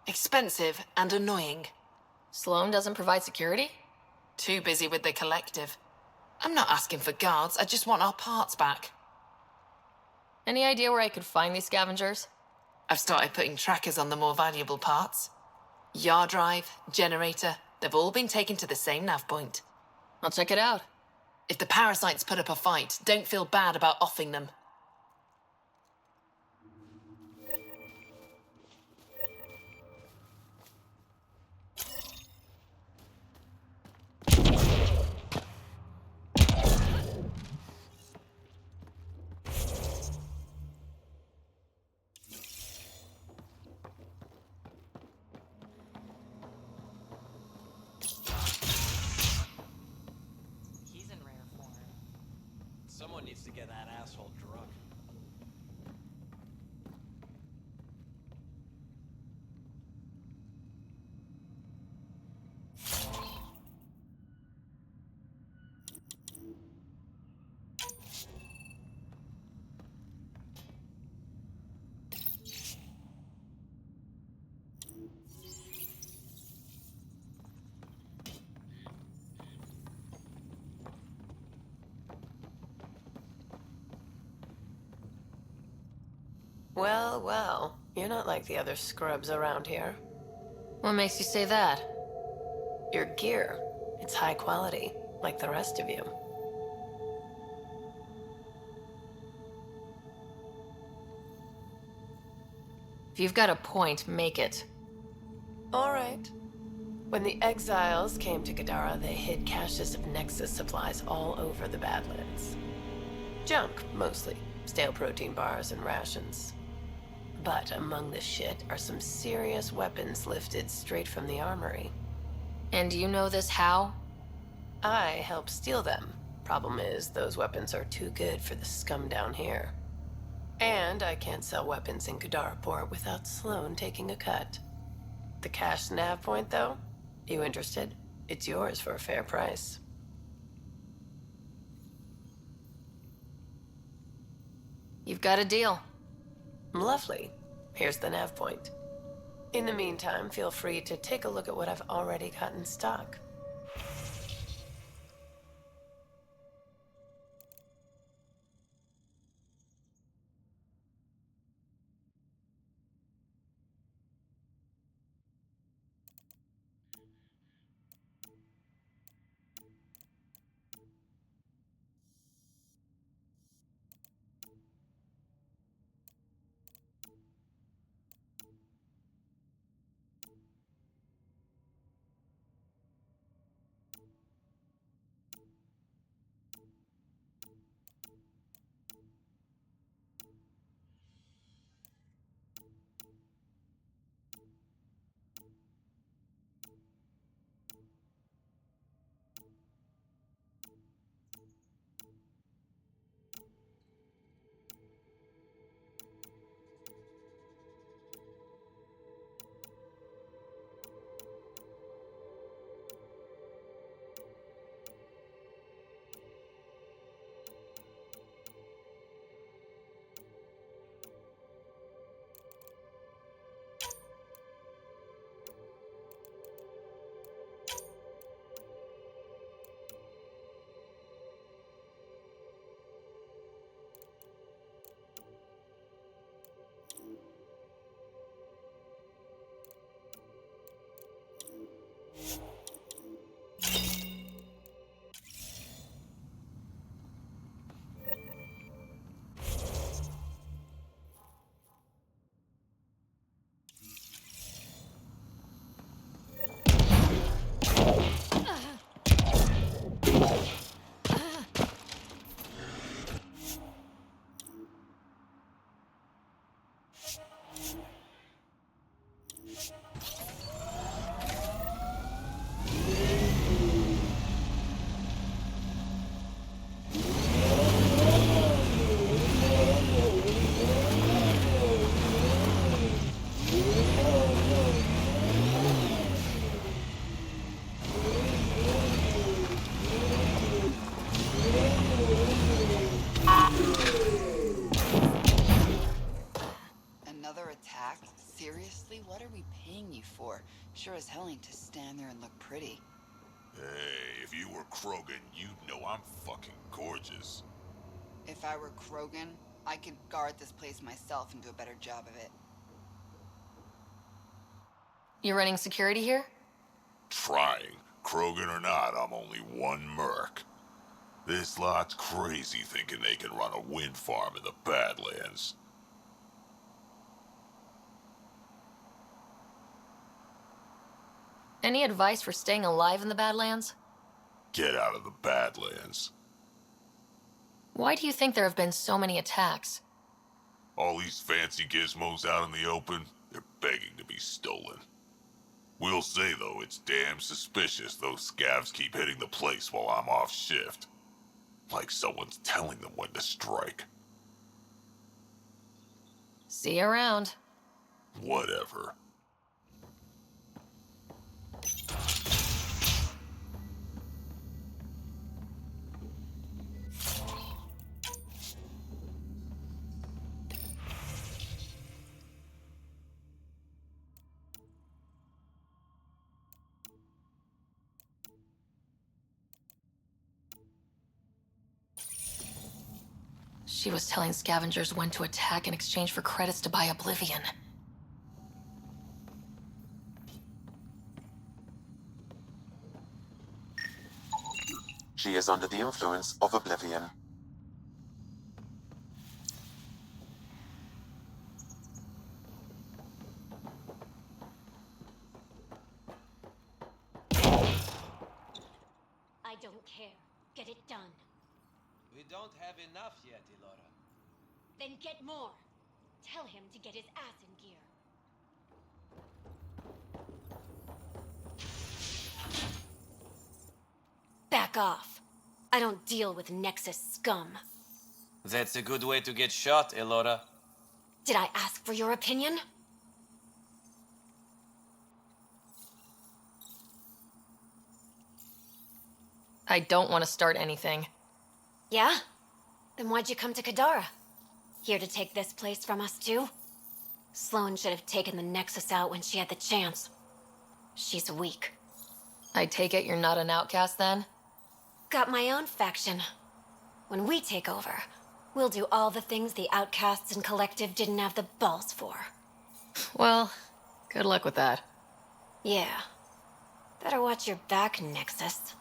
Expensive and annoying. Sloan doesn't provide security? Too busy with the collective. I'm not asking for guards, I just want our parts back. Any idea where I could find these scavengers? I've started putting trackers on the more valuable parts. Yard drive, generator, they've all been taken to the same nav point. I'll check it out. If the parasites put up a fight, don't feel bad about offing them. Someone needs to get that asshole drunk. Well, well. You're not like the other scrubs around here. What makes you say that? Your gear. It's high quality, like the rest of you. If you've got a point, make it. All right. When the exiles came to Kadara, they hid caches of Nexus supplies all over the Badlands. Junk, mostly. Stale protein bars and rations. But among the shit are some serious weapons lifted straight from the armory. And you know this how? I helped steal them. Problem is, those weapons are too good for the scum down here. And I can't sell weapons in Kadara Port without Sloan taking a cut. The cash nav point, though? You interested? It's yours for a fair price. You've got a deal. Lovely. Here's the nav point. In the meantime, feel free to take a look at what I've already got in stock. we paying you for? Sure as hell ain't to stand there and look pretty. Hey, if you were Krogan, you'd know I'm fucking gorgeous. If I were Krogan, I could guard this place myself and do a better job of it. You running security here? Trying. Krogan or not, I'm only one merc. This lot's crazy thinking they can run a wind farm in the Badlands. Any advice for staying alive in the Badlands? Get out of the Badlands. Why do you think there have been so many attacks? All these fancy gizmos out in the open, they're begging to be stolen. We'll say, though, it's damn suspicious those scavs keep hitting the place while I'm off shift. Like someone's telling them when to strike. See you around. Whatever. She was telling scavengers when to attack in exchange for credits to buy Oblivion. She is under the influence of Oblivion. I don't care. Get it done. We don't have enough yet, Elora. Then get more. Tell him to get his ass in gear. Back off. I don't deal with Nexus scum. That's a good way to get shot, Elora. Did I ask for your opinion? I don't want to start anything. Yeah? Then why'd you come to Kadara? Here to take this place from us too? Sloane should have taken the Nexus out when she had the chance. She's weak. I take it you're not an outcast then? Got my own faction. When we take over, we'll do all the things the outcasts and Collective didn't have the balls for. Well, good luck with that. Yeah. Better watch your back, Nexus.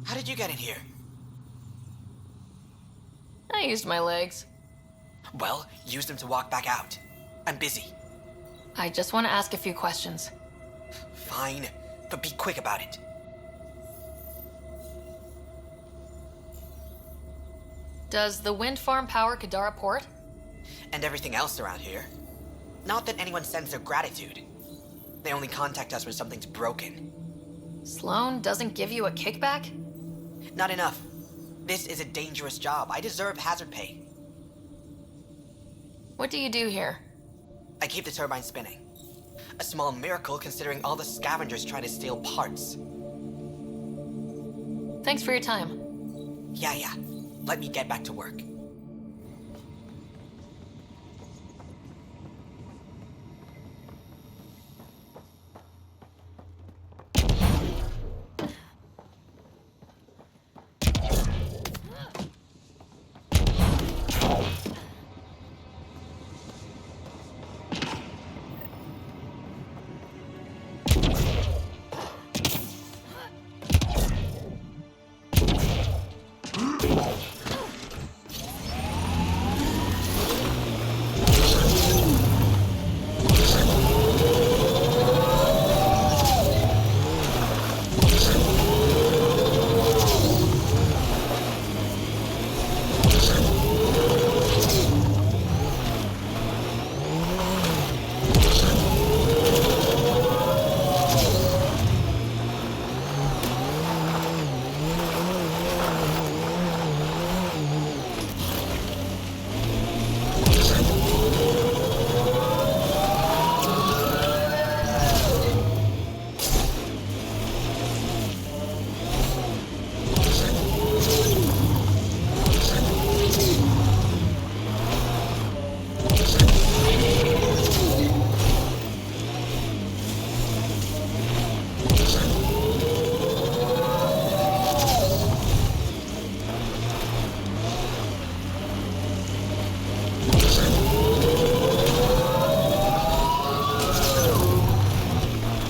How did you get in here? I used my legs. Well, use them to walk back out. I'm busy. I just want to ask a few questions. Fine, but be quick about it. Does the wind farm power Kadara Port? And everything else around here. Not that anyone sends their gratitude. They only contact us when something's broken. Sloane doesn't give you a kickback? Not enough. This is a dangerous job. I deserve hazard pay. What do you do here? I keep the turbine spinning. A small miracle considering all the scavengers try to steal parts. Thanks for your time. Yeah. Let me get back to work.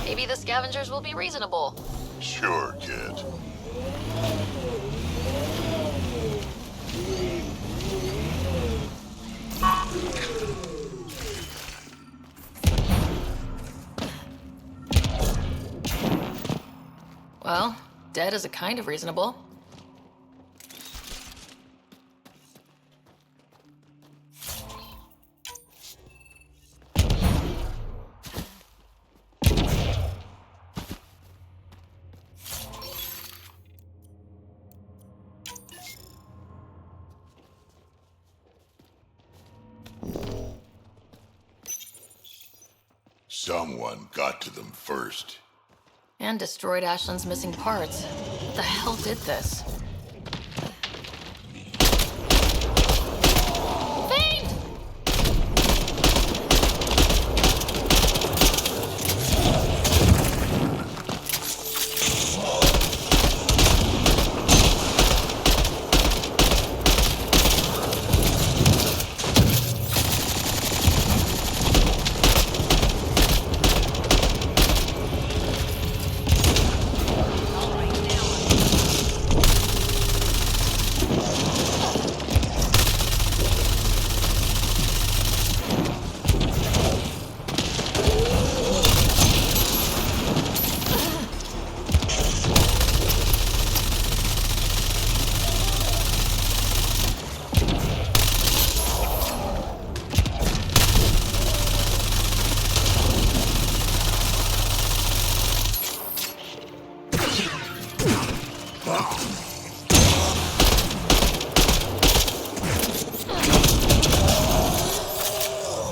Maybe the scavengers will be reasonable. Sure, kid. Well, dead is a kind of reasonable. Someone got to them first. And destroyed Ashland's missing parts. What the hell did this? Fiend!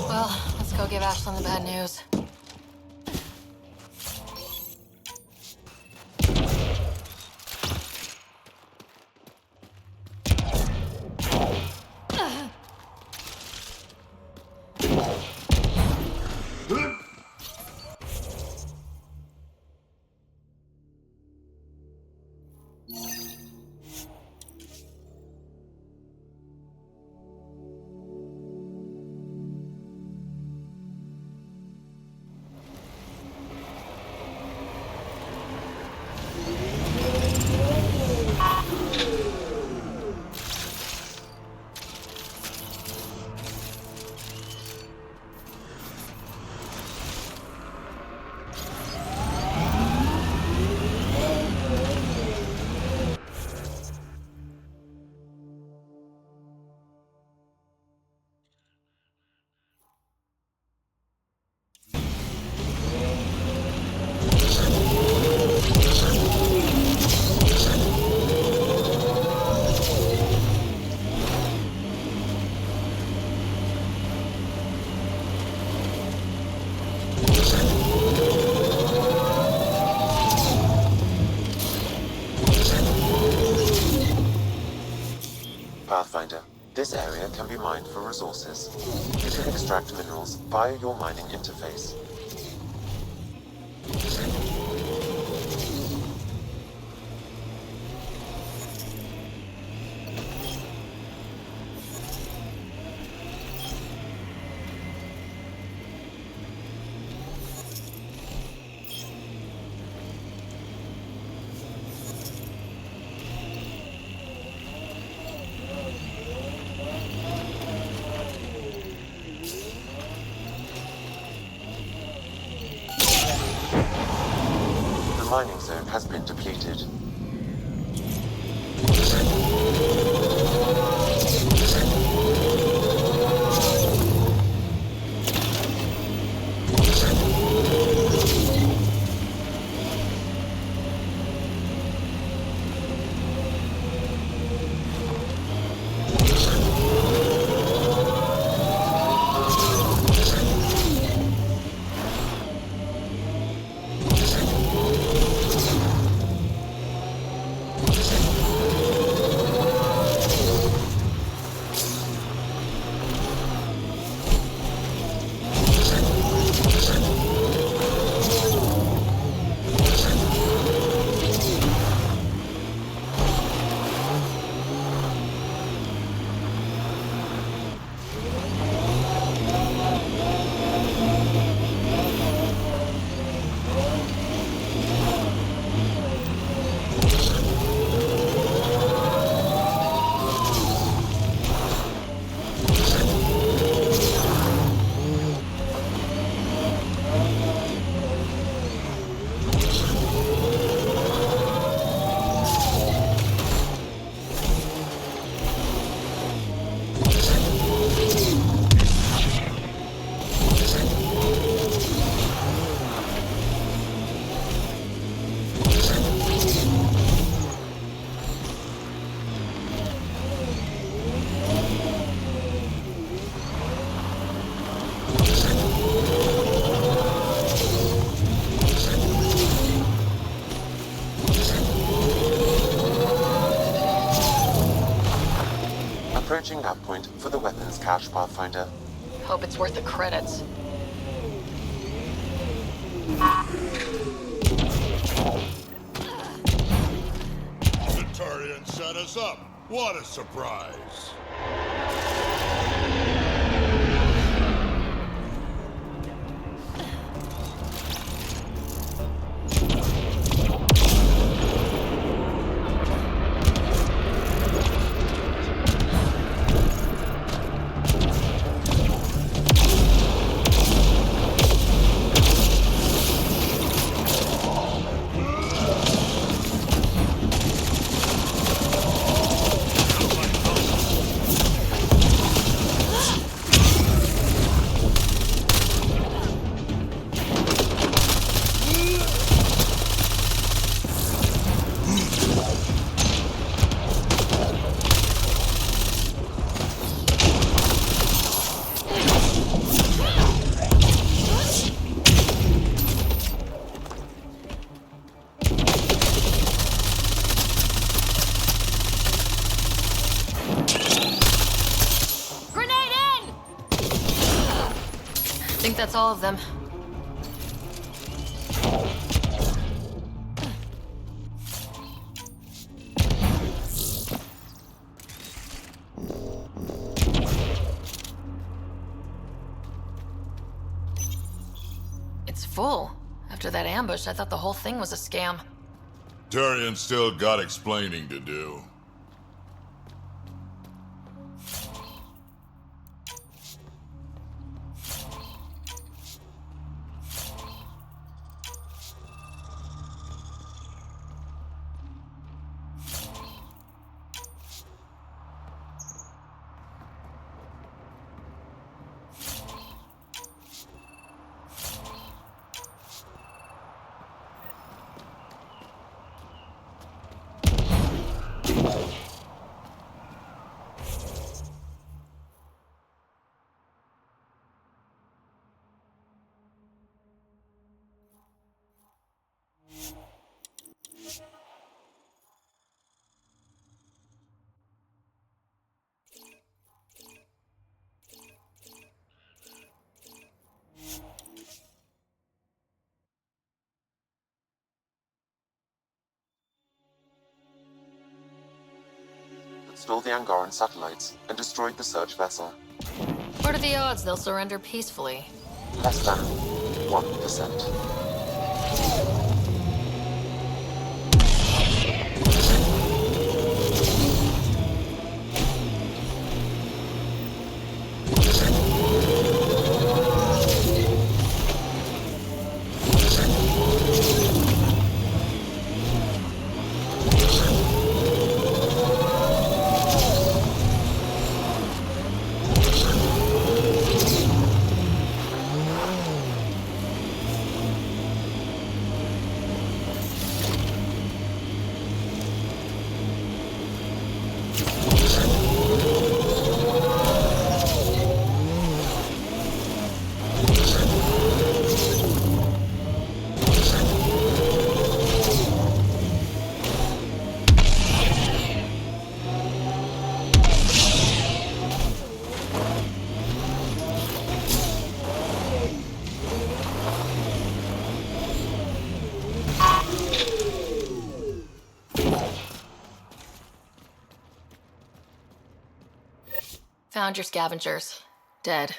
Well, let's go give Ashland the bad news. Pathfinder, this area can be mined for resources. You can extract minerals via your mining interface. The mining zone has been depleted. Searching that point for the weapons cache, Pathfinder. Hope it's worth the credits. The Turian set us up. What a surprise. I think that's all of them. It's full. After that ambush, I thought the whole thing was a scam. Turian still got explaining to do. Stole the Angaran satellites and destroyed the search vessel. What are the odds they'll surrender peacefully? Less than 1%. Found your scavengers. Dead.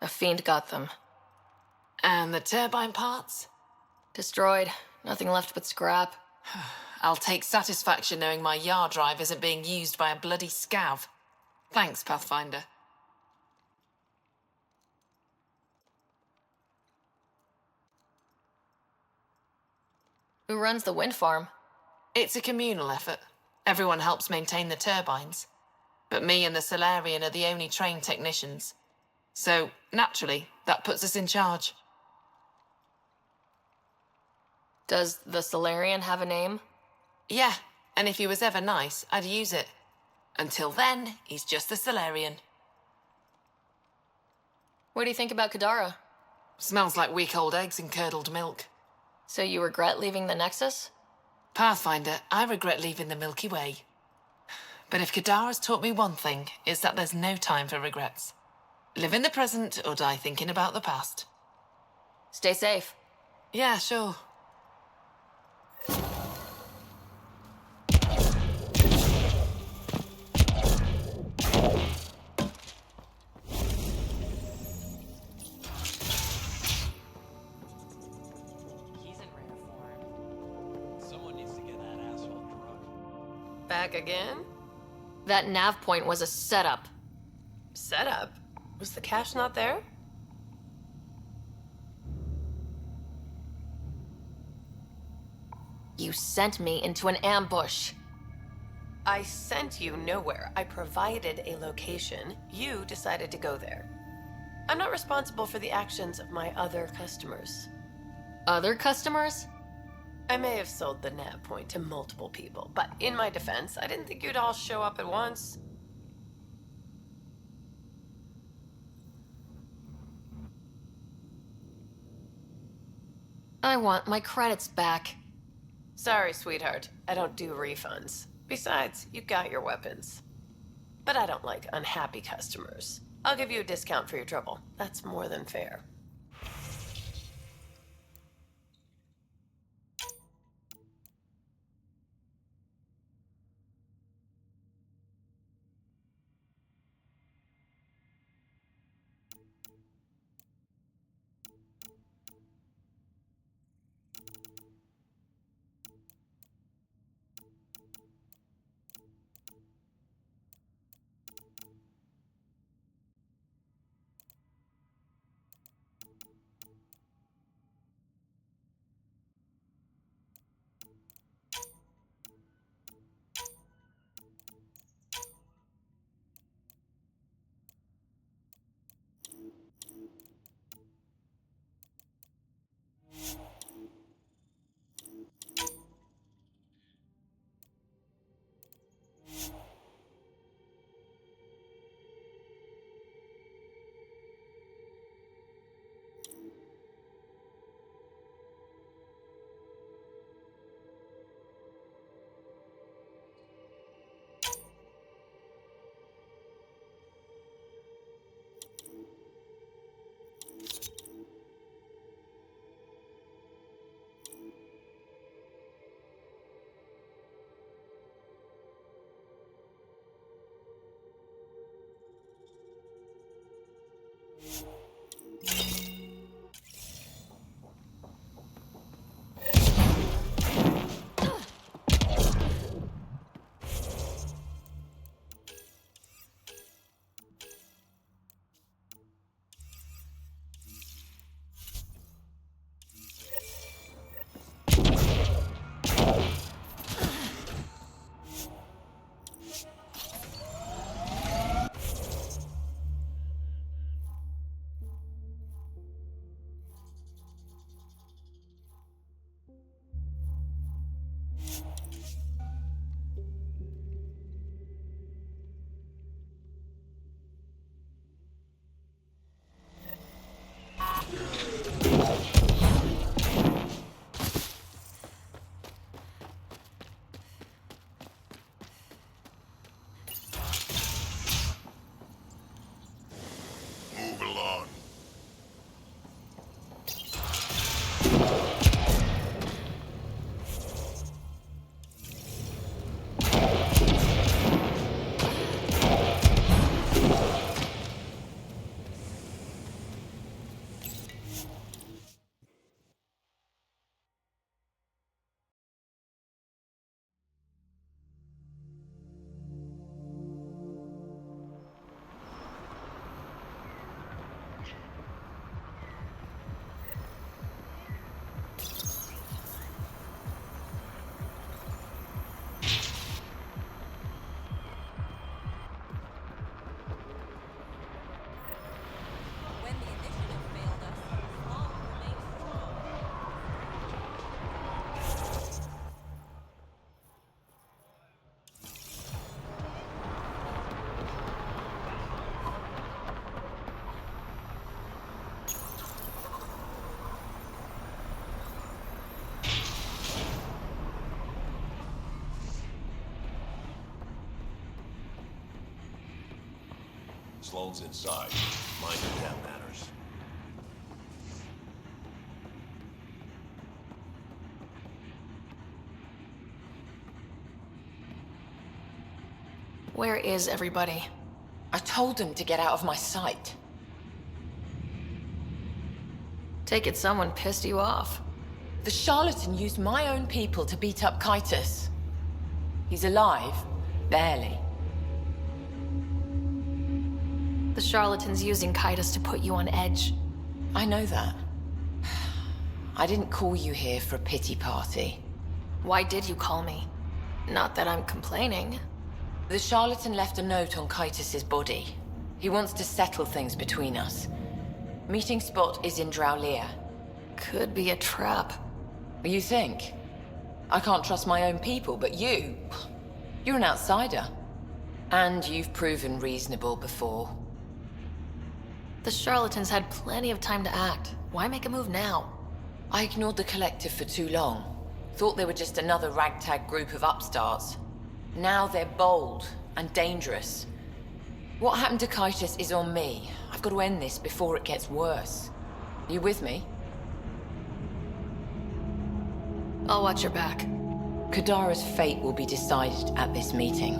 A fiend got them. And the turbine parts? Destroyed. Nothing left but scrap. I'll take satisfaction knowing my yard drive isn't being used by a bloody scav. Thanks, Pathfinder. Who runs the wind farm? It's a communal effort. Everyone helps maintain the turbines. But me and the Solarian are the only trained technicians. So, naturally, that puts us in charge. Does the Solarian have a name? Yeah, and if he was ever nice, I'd use it. Until then, he's just the Solarian. What do you think about Kadara? Smells like week-old eggs and curdled milk. So you regret leaving the Nexus? Pathfinder, I regret leaving the Milky Way. But if Kadara's taught me one thing, it's that there's no time for regrets. Live in the present or die thinking about the past. Stay safe. Yeah, sure. Back again? That nav point was a setup. Setup? Was the cache not there? You sent me into an ambush. I sent you nowhere. I provided a location. You decided to go there. I'm not responsible for the actions of my other customers. Other customers? I may have sold the nav point to multiple people, but in my defense, I didn't think you'd all show up at once. I want my credits back. Sorry, sweetheart. I don't do refunds. Besides, you got your weapons. But I don't like unhappy customers. I'll give you a discount for your trouble. That's more than fair. Sloane's inside. Mind your damn manners. Where is everybody? I told them to get out of my sight. Take it someone pissed you off. The charlatan used my own people to beat up Kitus. He's alive, barely. The charlatan's using Kitus to put you on edge. I know that. I didn't call you here for a pity party. Why did you call me? Not that I'm complaining. The charlatan left a note on Kitus's body. He wants to settle things between us. Meeting spot is in Drowlear. Could be a trap. You think? I can't trust my own people, but you're an outsider. And you've proven reasonable before. The charlatans had plenty of time to act. Why make a move now? I ignored the collective for too long. Thought they were just another ragtag group of upstarts. Now they're bold and dangerous. What happened to Kitus is on me. I've got to end this before it gets worse. Are you with me? I'll watch your back. Kadara's fate will be decided at this meeting.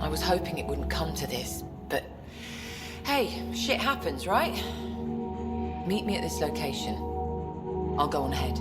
I was hoping it wouldn't come to this, but hey, shit happens, right? Meet me at this location. I'll go on ahead.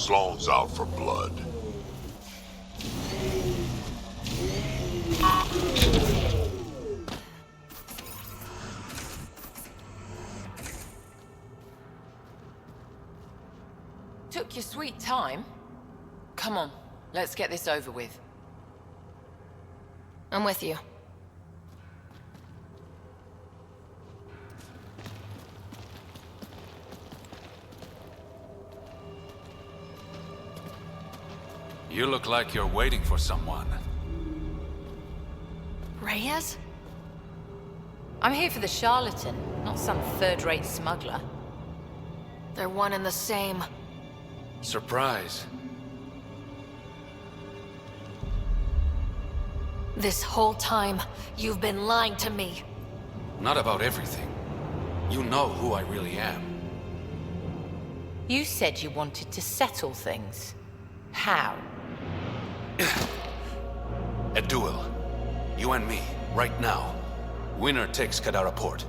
Sloane's out for blood. Took your sweet time. Come on, let's get this over with. I'm with you. You look like you're waiting for someone. Reyes? I'm here for the charlatan, not some third-rate smuggler. They're one and the same. Surprise. This whole time, you've been lying to me. Not about everything. You know who I really am. You said you wanted to settle things. How? A duel. You and me, right now. Winner takes Kadara Port.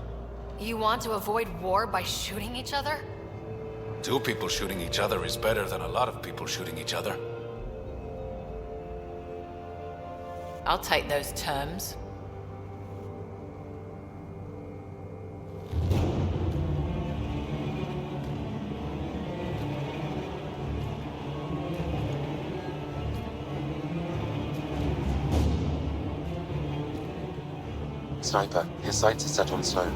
You want to avoid war by shooting each other? Two people shooting each other is better than a lot of people shooting each other. I'll take those terms. Sniper, his sights are set on Sloane.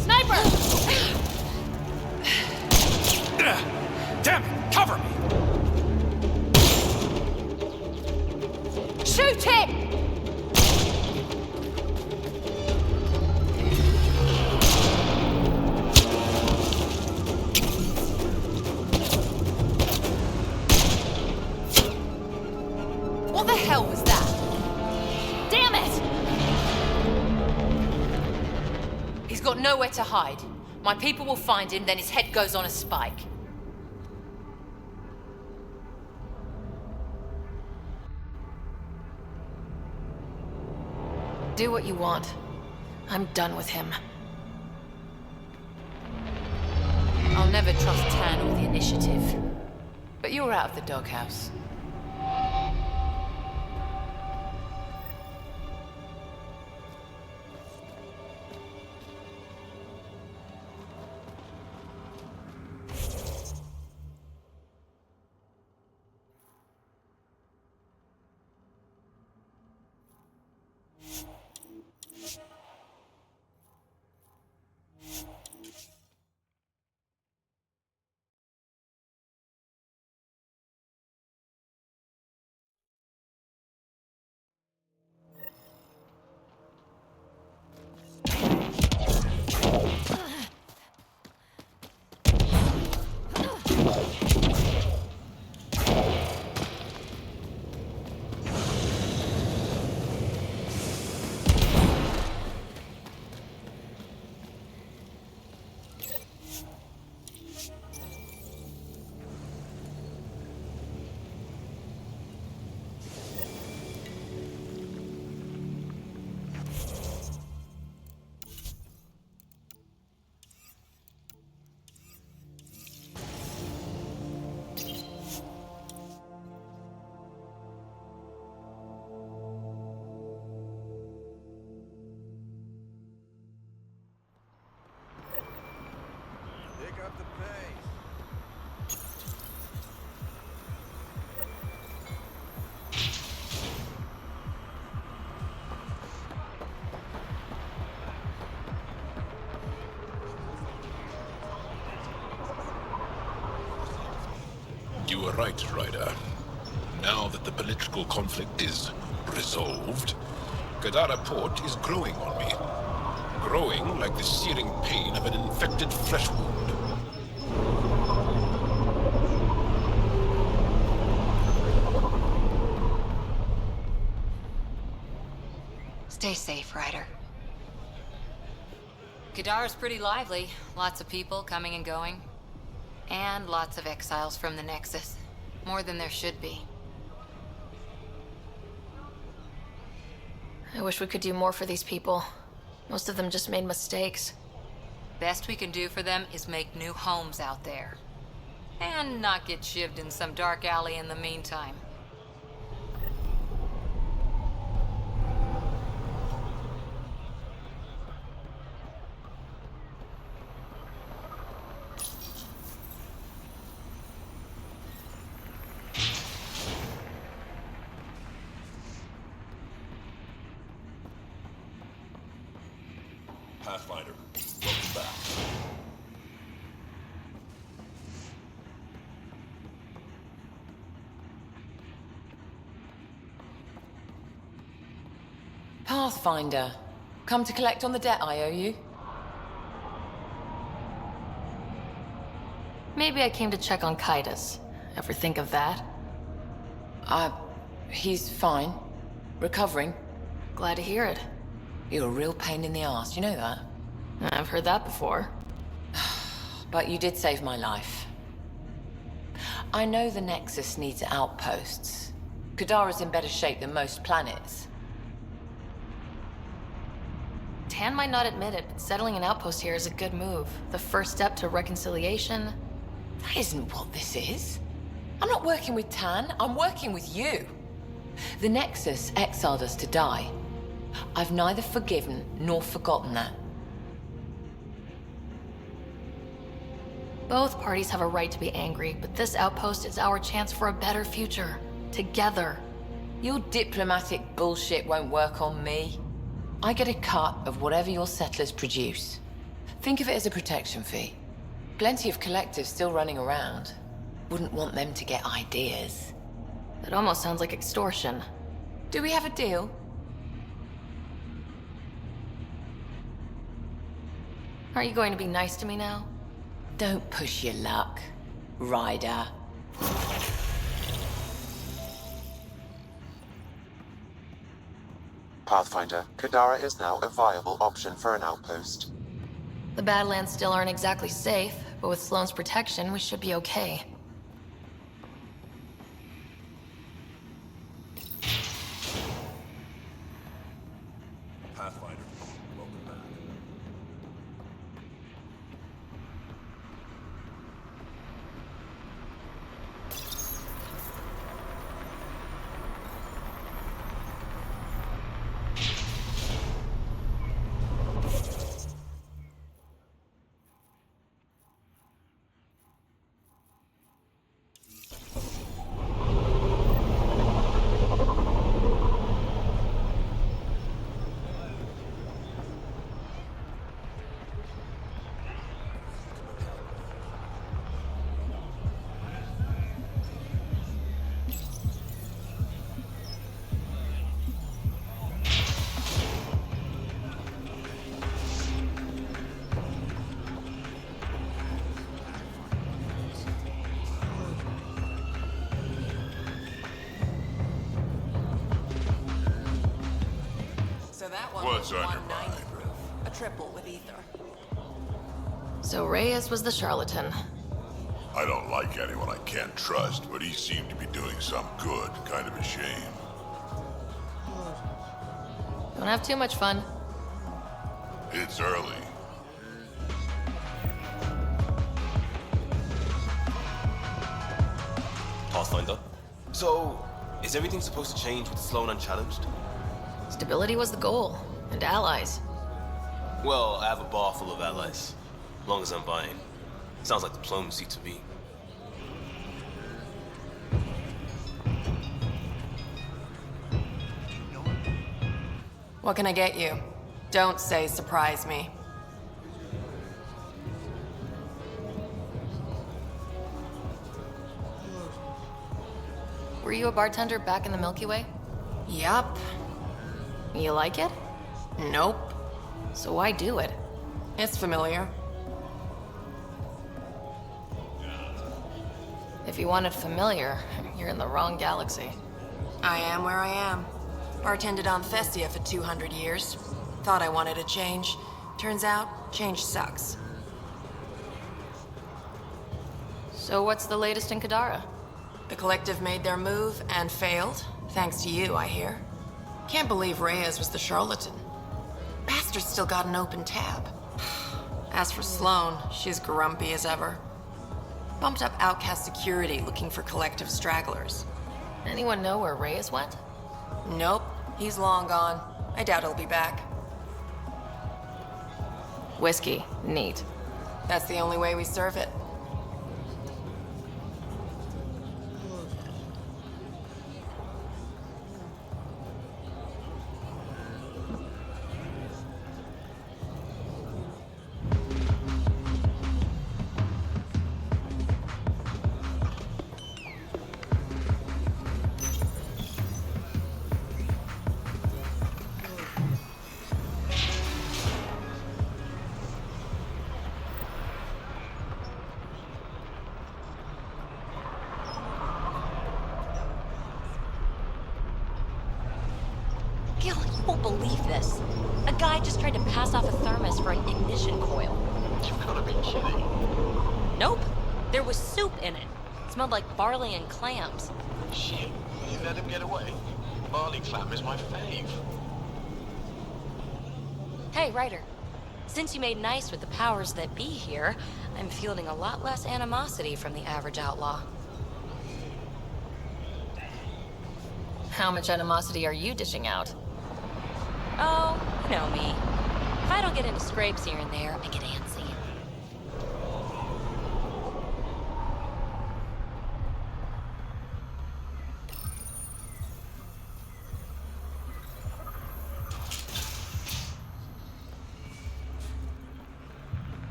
Sniper! Damn it! Cover me! Shoot him! What the hell was that? Damn it! He's got nowhere to hide. My people will find him, then his head goes on a spike. Do what you want. I'm done with him. I'll never trust Tan or the Initiative. But you're out of the doghouse. You were right, Ryder. Now that the political conflict is resolved, Kadara Port is growing on me. Growing like the searing pain of an infected flesh wound. Stay safe, Ryder. Kadara's pretty lively. Lots of people coming and going. And lots of exiles from the Nexus. More than there should be. I wish we could do more for these people. Most of them just made mistakes. Best we can do for them is make new homes out there. And not get shivved in some dark alley in the meantime. Pathfinder, welcome back. Pathfinder, come to collect on the debt I owe you? Maybe I came to check on Kaitis. Ever think of that? He's fine. Recovering. Glad to hear it. You're a real pain in the ass, you know that? I've heard that before. But you did save my life. I know the Nexus needs outposts. Kadara's in better shape than most planets. Tan might not admit it, but settling an outpost here is a good move. The first step to reconciliation. That isn't what this is. I'm not working with Tan, I'm working with you. The Nexus exiled us to die. I've neither forgiven nor forgotten that. Both parties have a right to be angry, but this outpost is our chance for a better future. Together. Your diplomatic bullshit won't work on me. I get a cut of whatever your settlers produce. Think of it as a protection fee. Plenty of collectives still running around. Wouldn't want them to get ideas. That almost sounds like extortion. Do we have a deal? Aren't you going to be nice to me now? Don't push your luck, Ryder. Pathfinder, Kadara is now a viable option for an outpost. The Badlands still aren't exactly safe, but with Sloane's protection, we should be okay. Pathfinder, welcome back. So that one What's was on your 190 proof. A triple with ether. So Reyes was the charlatan. I don't like anyone I can't trust, but he seemed to be doing some good. Kind of a shame. Don't have too much fun. It's early. Pathfinder. So, is everything supposed to change with Sloane unchallenged? Stability was the goal, and allies. Well, I have a bar full of allies. As long as I'm buying. Sounds like diplomacy to me. What can I get you? Don't say surprise me. Were you a bartender back in the Milky Way? Yup. You like it? Nope. So why do it? It's familiar. If you wanted familiar, you're in the wrong galaxy. I am where I am. Bartended on Thestia for 200 years. Thought I wanted a change. Turns out, change sucks. So what's the latest in Kadara? The Collective made their move and failed. Thanks to you, I hear. Can't believe Reyes was the charlatan. Bastard's still got an open tab. As for Sloane, she's grumpy as ever. Bumped up outcast security looking for collective stragglers. Anyone know where Reyes went? Nope, he's long gone. I doubt he'll be back. Whiskey. Neat. That's the only way we serve it. Gil, you won't believe this. A guy just tried to pass off a thermos for an ignition coil. You've gotta be kidding. Nope. There was soup in it. Smelled like barley and clams. Shit, you let him get away? Barley clam is my fave. Hey, Ryder. Since you made nice with the powers that be here, I'm fielding a lot less animosity from the average outlaw. How much animosity are you dishing out? Oh, you know me. If I don't get into scrapes here and there, I get antsy.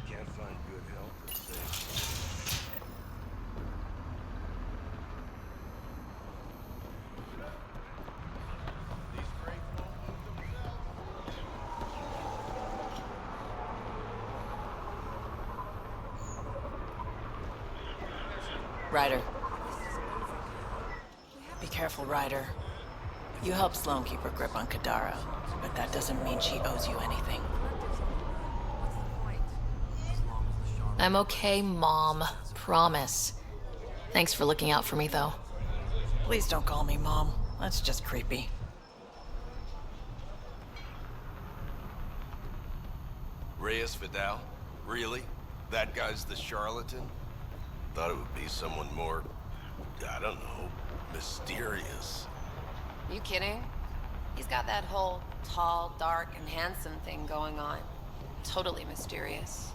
Can't find good help or safe. Ryder. Be careful, Ryder. You helped Sloane keep her grip on Kadara, but that doesn't mean she owes you anything. I'm okay, Mom. Promise. Thanks for looking out for me, though. Please don't call me Mom. That's just creepy. Reyes Vidal? Really? That guy's the charlatan? Thought it would be someone more, I don't know, mysterious. You kidding? He's got that whole tall, dark, and handsome thing going on. Totally mysterious.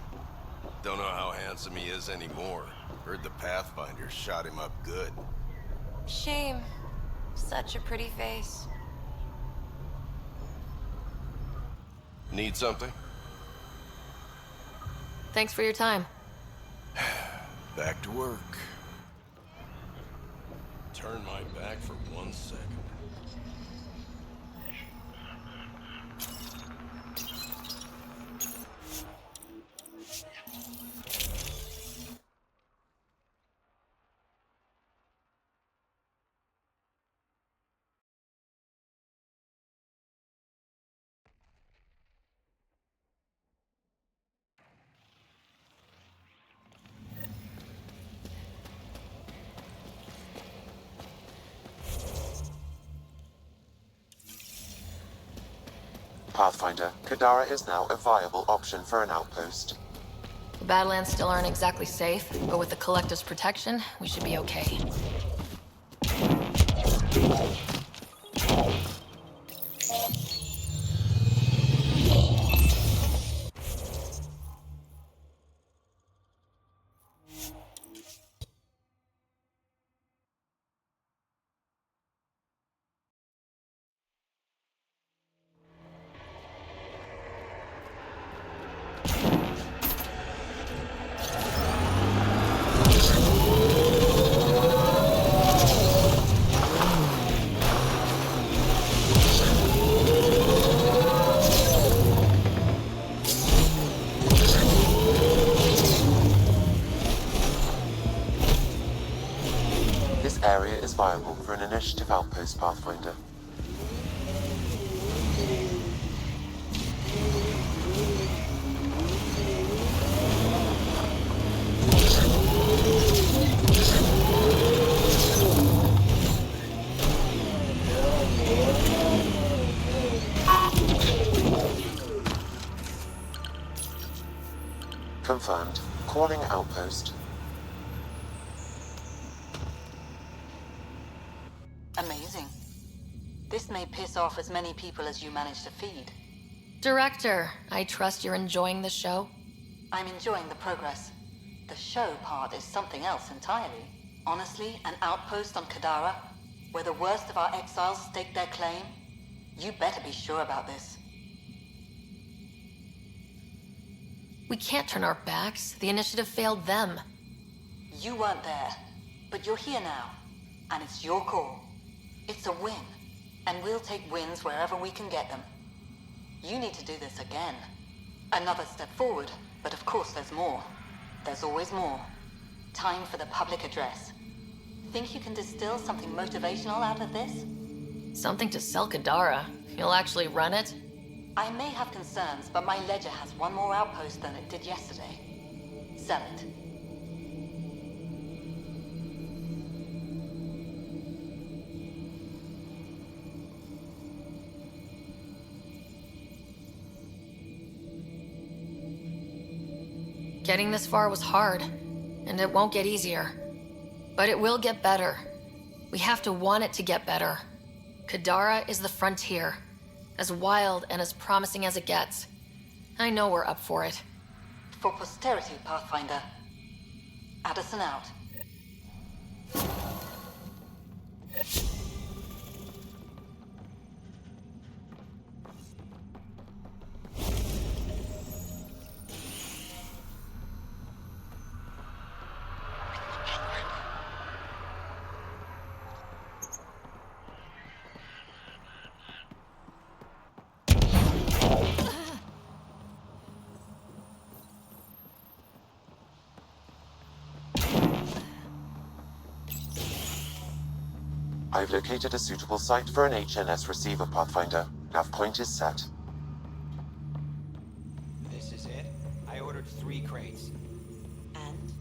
Don't know how handsome he is anymore. Heard the Pathfinder shot him up good. Shame. Such a pretty face. Need something? Thanks for your time. Back to work. Turn my back for 1 second. Pathfinder, Kadara is now a viable option for an outpost. The Badlands still aren't exactly safe, but with the Collective's protection, we should be okay. This area is viable for an initiative outpost, Pathfinder. Confirmed. Calling outpost. Amazing. This may piss off as many people as you manage to feed. Director, I trust you're enjoying the show? I'm enjoying the progress. The show part is something else entirely. Honestly, an outpost on Kadara, where the worst of our exiles stake their claim? You better be sure about this. We can't turn our backs. The initiative failed them. You weren't there, but you're here now, and it's your call. It's a win, and we'll take wins wherever we can get them. You need to do this again. Another step forward, but of course there's more. There's always more. Time for the public address. Think you can distill something motivational out of this? Something to sell Kadara. You'll actually run it? I may have concerns, but my ledger has one more outpost than it did yesterday. Sell it. Getting this far was hard, and it won't get easier. But it will get better. We have to want it to get better. Kadara is the frontier, as wild and as promising as it gets. I know we're up for it. For posterity, Pathfinder. Addison out. I've located a suitable site for an HNS receiver, Pathfinder. Nav point is set. This is it? I ordered 3 crates. And?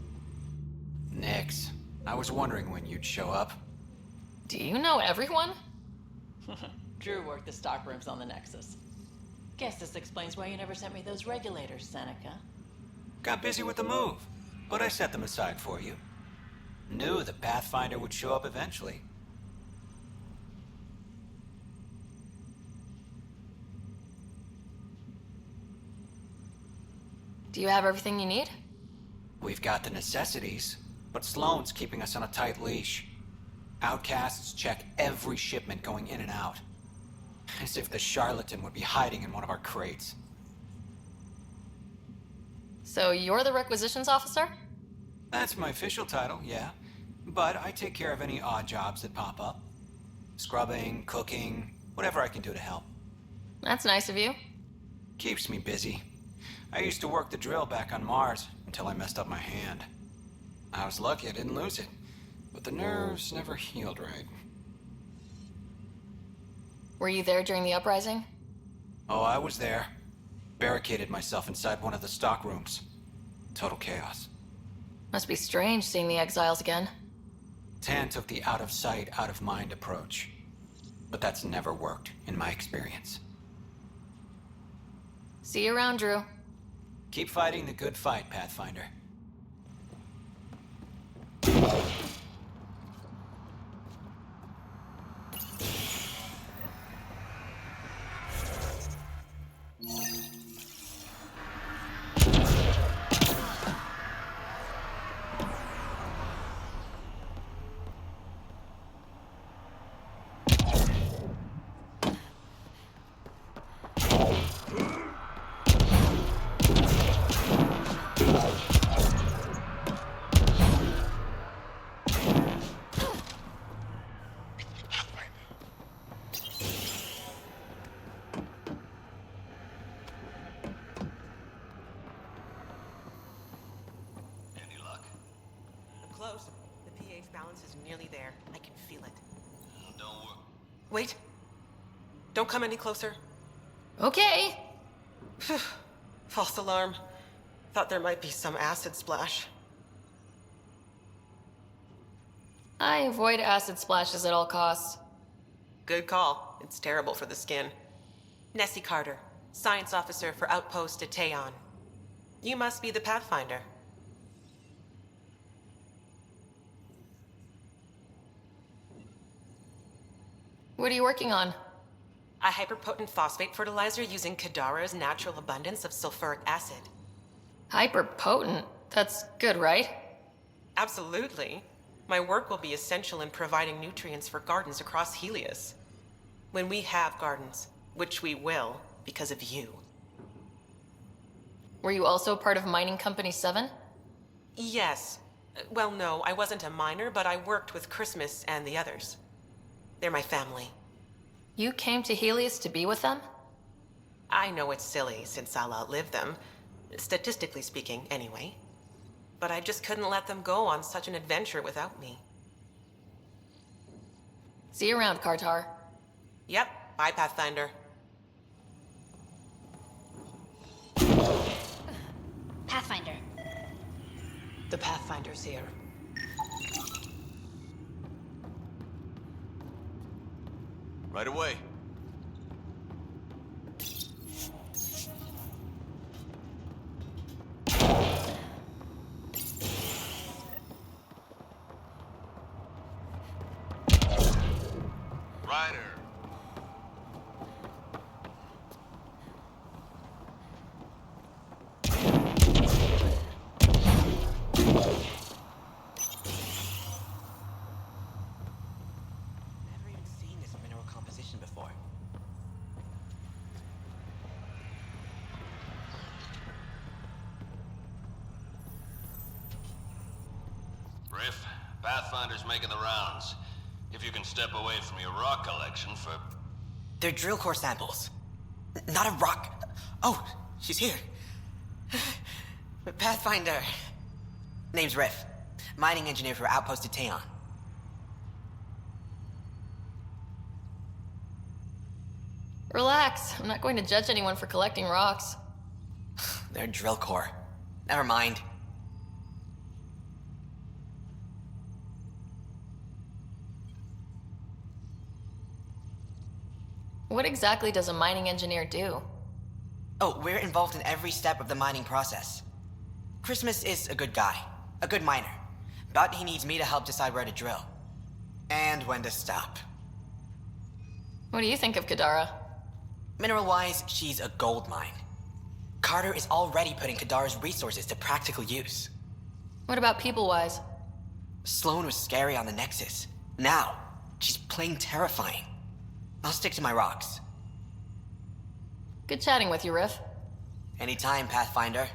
Nix. I was wondering when you'd show up. Do you know everyone? Drew worked the stockrooms on the Nexus. Guess this explains why you never sent me those regulators, Seneca. Got busy with the move, but I set them aside for you. Knew the Pathfinder would show up eventually. Do you have everything you need? We've got the necessities, but Sloane's keeping us on a tight leash. Outcasts check every shipment going in and out. As if the charlatan would be hiding in one of our crates. So you're the requisitions officer? That's my official title, yeah. But I take care of any odd jobs that pop up. Scrubbing, cooking, whatever I can do to help. That's nice of you. Keeps me busy. I used to work the drill back on Mars until I messed up my hand. I was lucky I didn't lose it, but the nerves never healed right. Were you there during the uprising? Oh, I was there. Barricaded myself inside one of the stock rooms. Total chaos. Must be strange seeing the exiles again. Tan took the out of sight, out of mind approach. But that's never worked, in my experience. See you around, Drew. Keep fighting the good fight, Pathfinder. Close. The pH balance is nearly there. I can feel it. Don't worry. Wait. Don't come any closer. Okay. False alarm. Thought there might be some acid splash. I avoid acid splashes at all costs. Good call. It's terrible for the skin. Nessie Carter, Science Officer for Outpost Ateon. You must be the Pathfinder. What are you working on? A hyperpotent phosphate fertilizer using Kadara's natural abundance of sulfuric acid. Hyperpotent? That's good, right? Absolutely. My work will be essential in providing nutrients for gardens across Helios. When we have gardens, which we will, because of you. Were you also part of Mining Company 7? Yes. Well, no, I wasn't a miner, but I worked with Christmas and the others. They're my family. You came to Helios to be with them? I know it's silly, since I'll outlive them. Statistically speaking, anyway. But I just couldn't let them go on such an adventure without me. See you around, Kartar. Yep. Bye, Pathfinder. Pathfinder. The Pathfinder's here. Right away. Ryder. Never even seen this mineral composition before. Riff, Pathfinder's making the rounds. If you can step away from your rock collection for... They're drill core samples. Not a rock. Oh, she's here. Pathfinder. Name's Riff. Mining engineer for Outpost to Teon. Relax. I'm not going to judge anyone for collecting rocks. They're drill core. Never mind. What exactly does a mining engineer do? Oh, we're involved in every step of the mining process. Christmas is a good guy, a good miner, but he needs me to help decide where to drill. And when to stop. What do you think of Kadara? Mineral-wise, she's a gold mine. Carter is already putting Kadara's resources to practical use. What about people-wise? Sloane was scary on the Nexus. Now, she's plain terrifying. I'll stick to my rocks. Good chatting with you, Riff. Anytime, Pathfinder.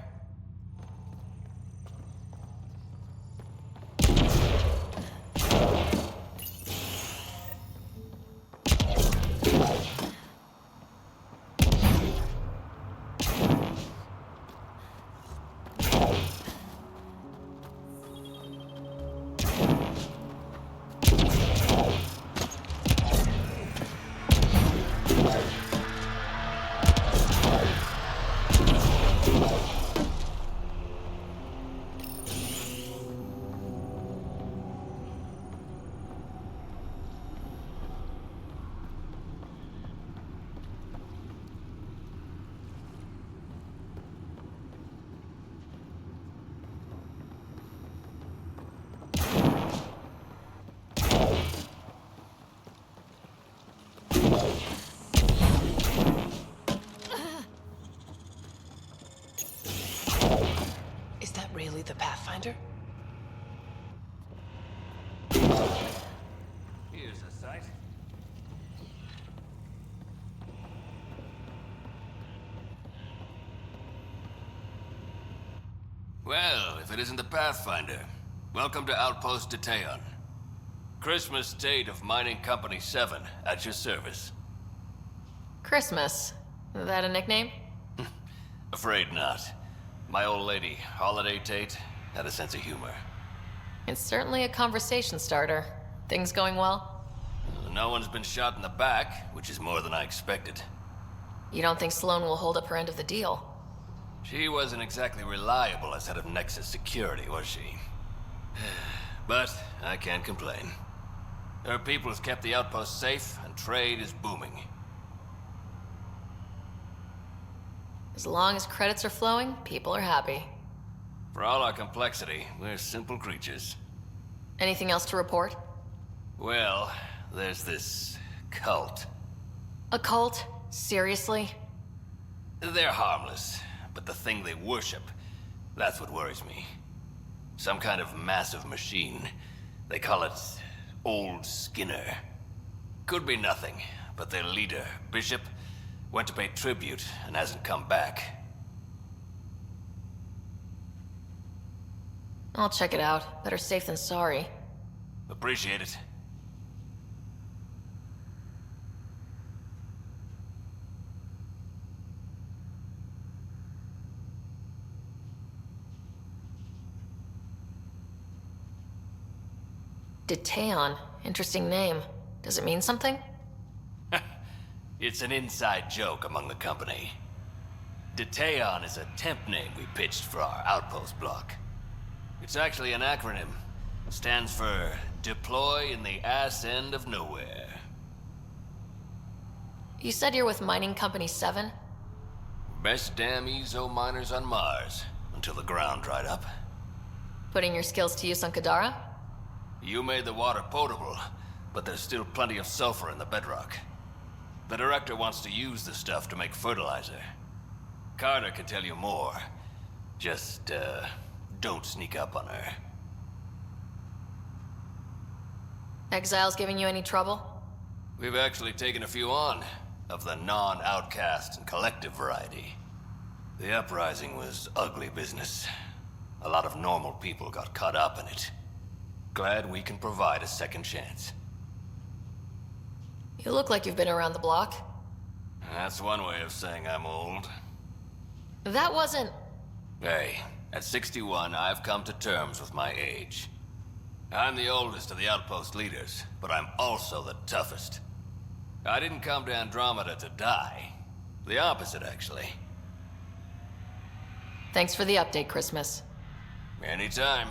Is that really the Pathfinder? Here's a sight. Well, if it isn't the Pathfinder, welcome to Outpost Teon. Christmas date of Mining Company 7, at your service. Christmas. That a nickname? Afraid not. My old lady, Holiday Tate, had a sense of humor. It's certainly a conversation starter. Things going well? No one's been shot in the back, which is more than I expected. You don't think Sloane will hold up her end of the deal? She wasn't exactly reliable as head of Nexus security, was she? But I can't complain. Her people has kept the outpost safe, and trade is booming. As long as credits are flowing, people are happy. For all our complexity, we're simple creatures. Anything else to report? Well, there's this cult. A cult? Seriously? They're harmless, but the thing they worship, that's what worries me. Some kind of massive machine. They call it Old Skinner. Could be nothing, but their leader, Bishop, went to pay tribute and hasn't come back. I'll check it out. Better safe than sorry. Appreciate it. Diteon. Interesting name. Does it mean something? It's an inside joke among the company. Diteon is a temp name we pitched for our outpost block. It's actually an acronym. Stands for Deploy in the Ass End of Nowhere. You said you're with Mining Company 7? Best damn ezo miners on Mars, until the ground dried up. Putting your skills to use on Kadara? You made the water potable, but there's still plenty of sulfur in the bedrock. The director wants to use the stuff to make fertilizer. Carter can tell you more. Just, don't sneak up on her. Exiles giving you any trouble? We've actually taken a few on, of the non-outcast and collective variety. The uprising was ugly business. A lot of normal people got caught up in it. Glad we can provide a second chance. You look like you've been around the block. That's one way of saying I'm old. That wasn't... Hey, at 61, I've come to terms with my age. I'm the oldest of the outpost leaders, but I'm also the toughest. I didn't come to Andromeda to die. The opposite, actually. Thanks for the update, Christmas. Anytime.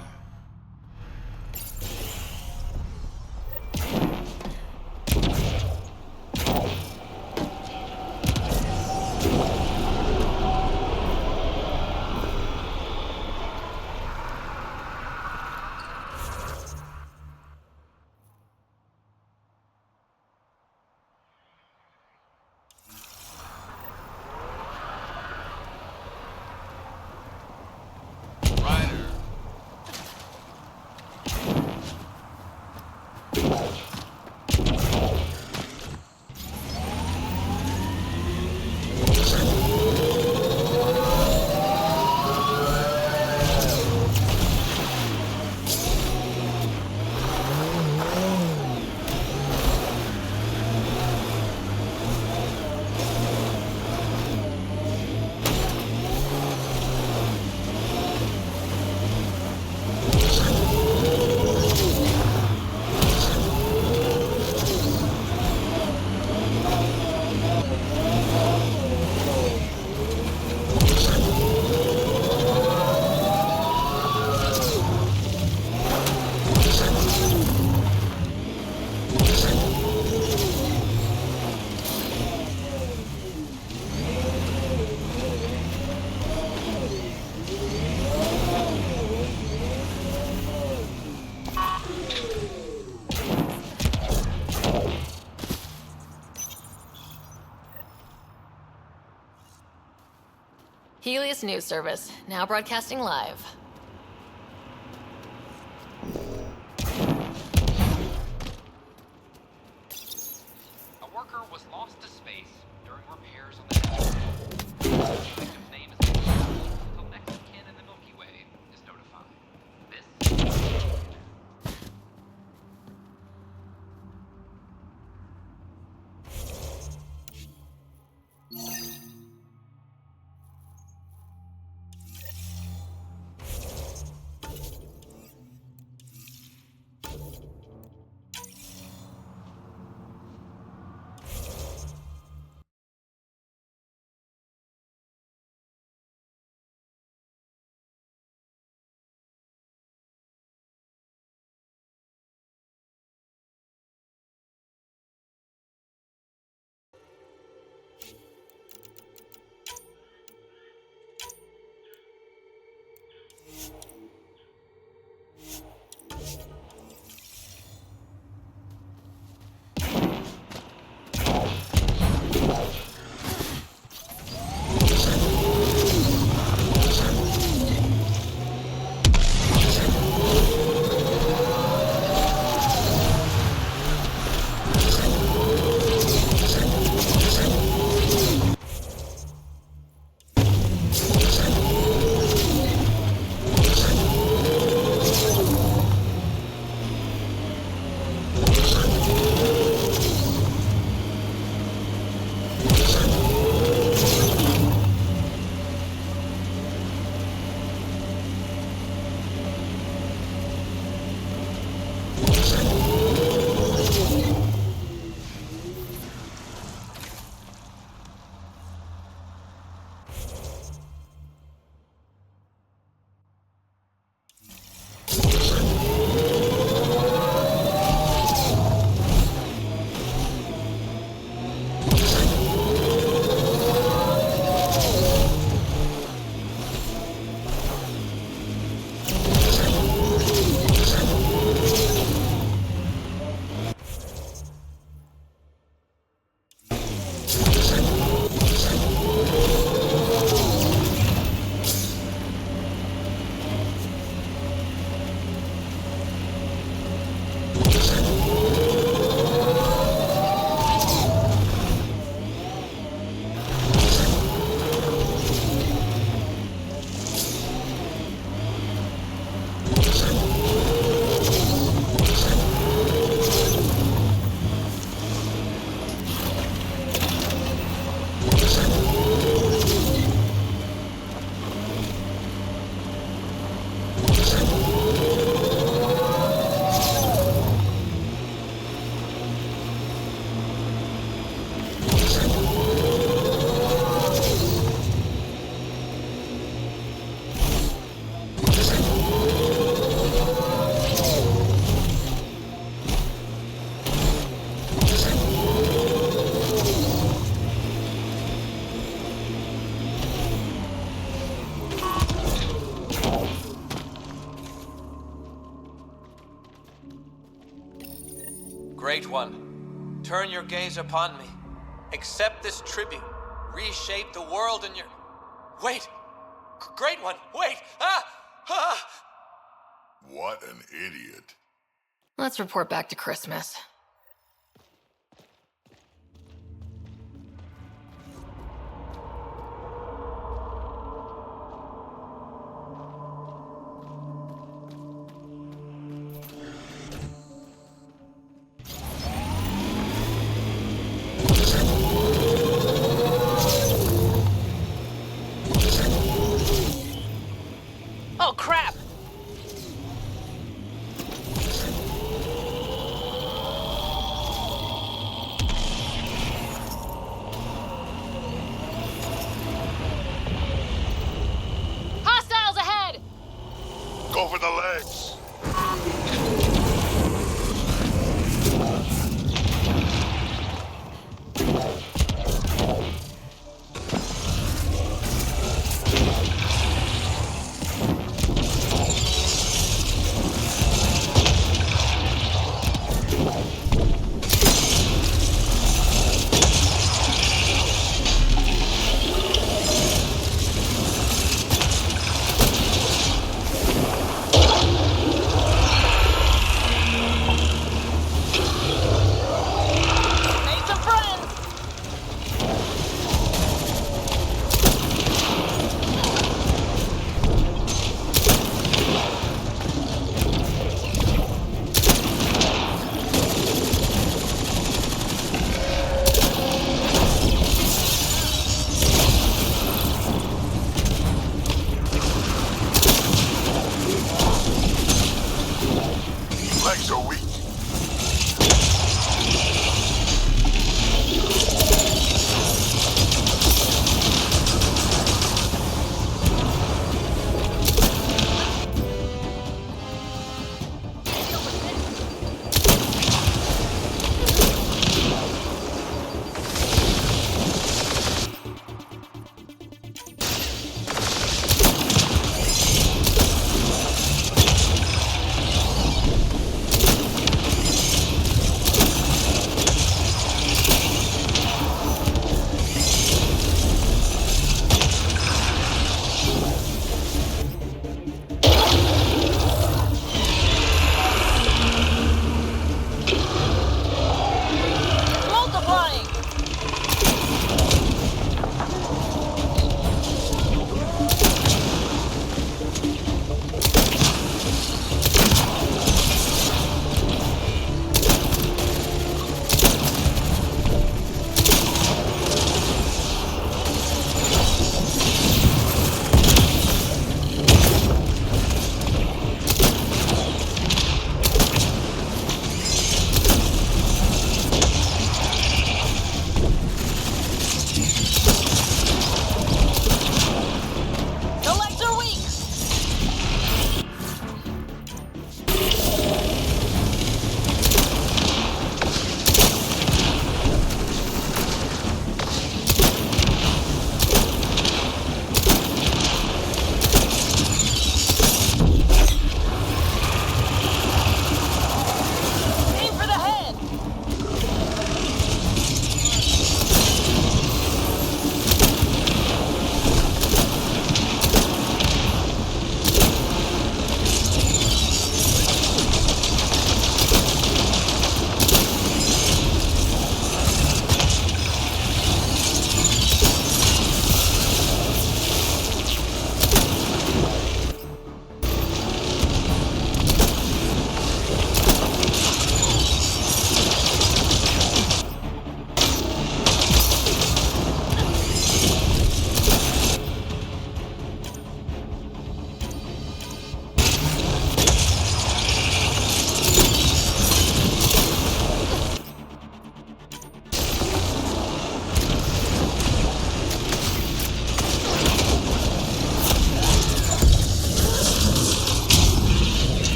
Helios News Service, now broadcasting live. A worker was lost to space during repairs on the The victim's name is until next of kin in the Milky Way is notified. This Great One, turn your gaze upon me. Accept this tribute. Reshape the world in your... Wait! Great One, wait! Ah! Ah! What an idiot. Let's report back to Christmas. Oh, crap!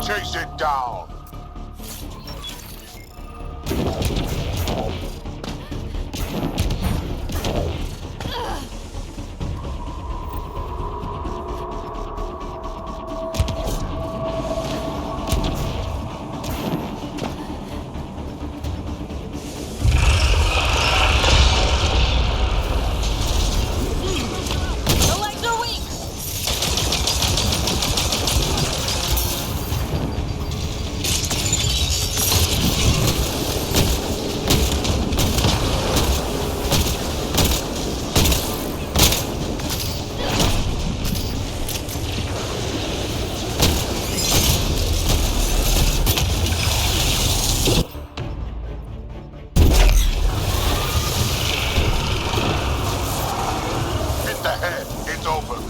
Chase it down! The legs are weak! Hit the head. It's open.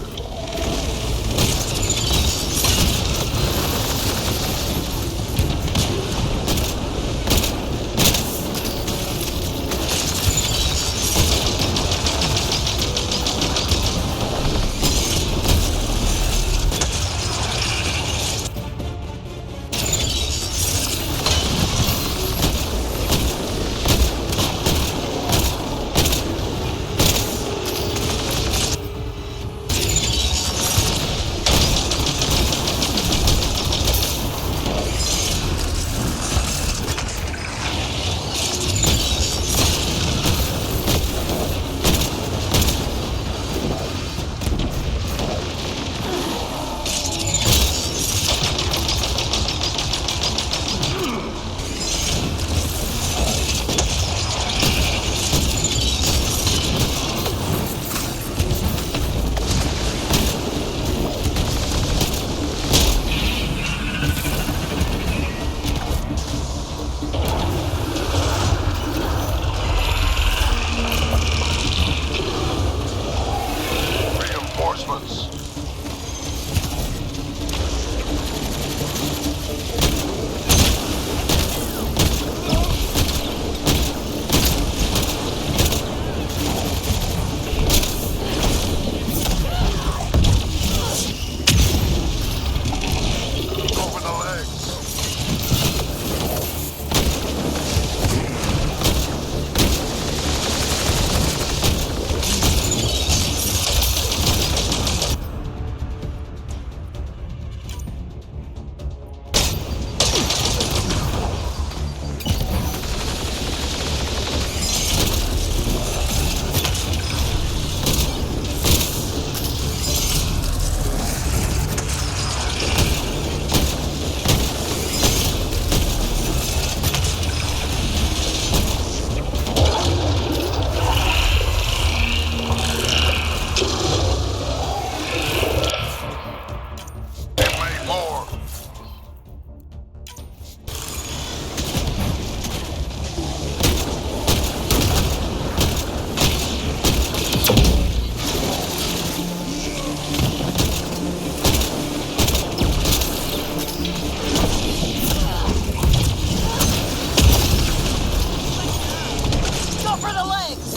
Reinforcements. Over the legs. It made more. Go for the legs!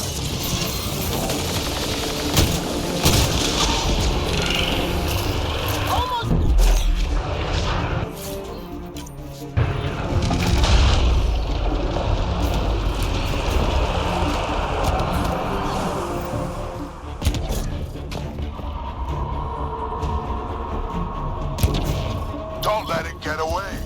Don't let it get away.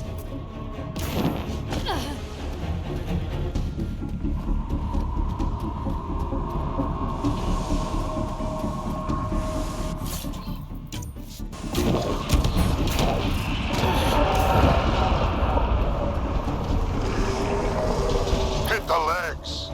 Hit the legs.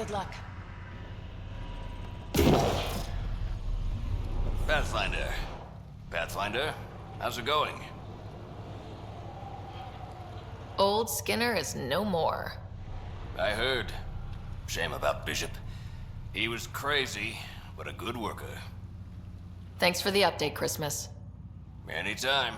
Good luck. Pathfinder. Pathfinder, how's it going? Old Skinner is no more. I heard. Shame about Bishop. He was crazy, but a good worker. Thanks for the update, Christmas. Anytime.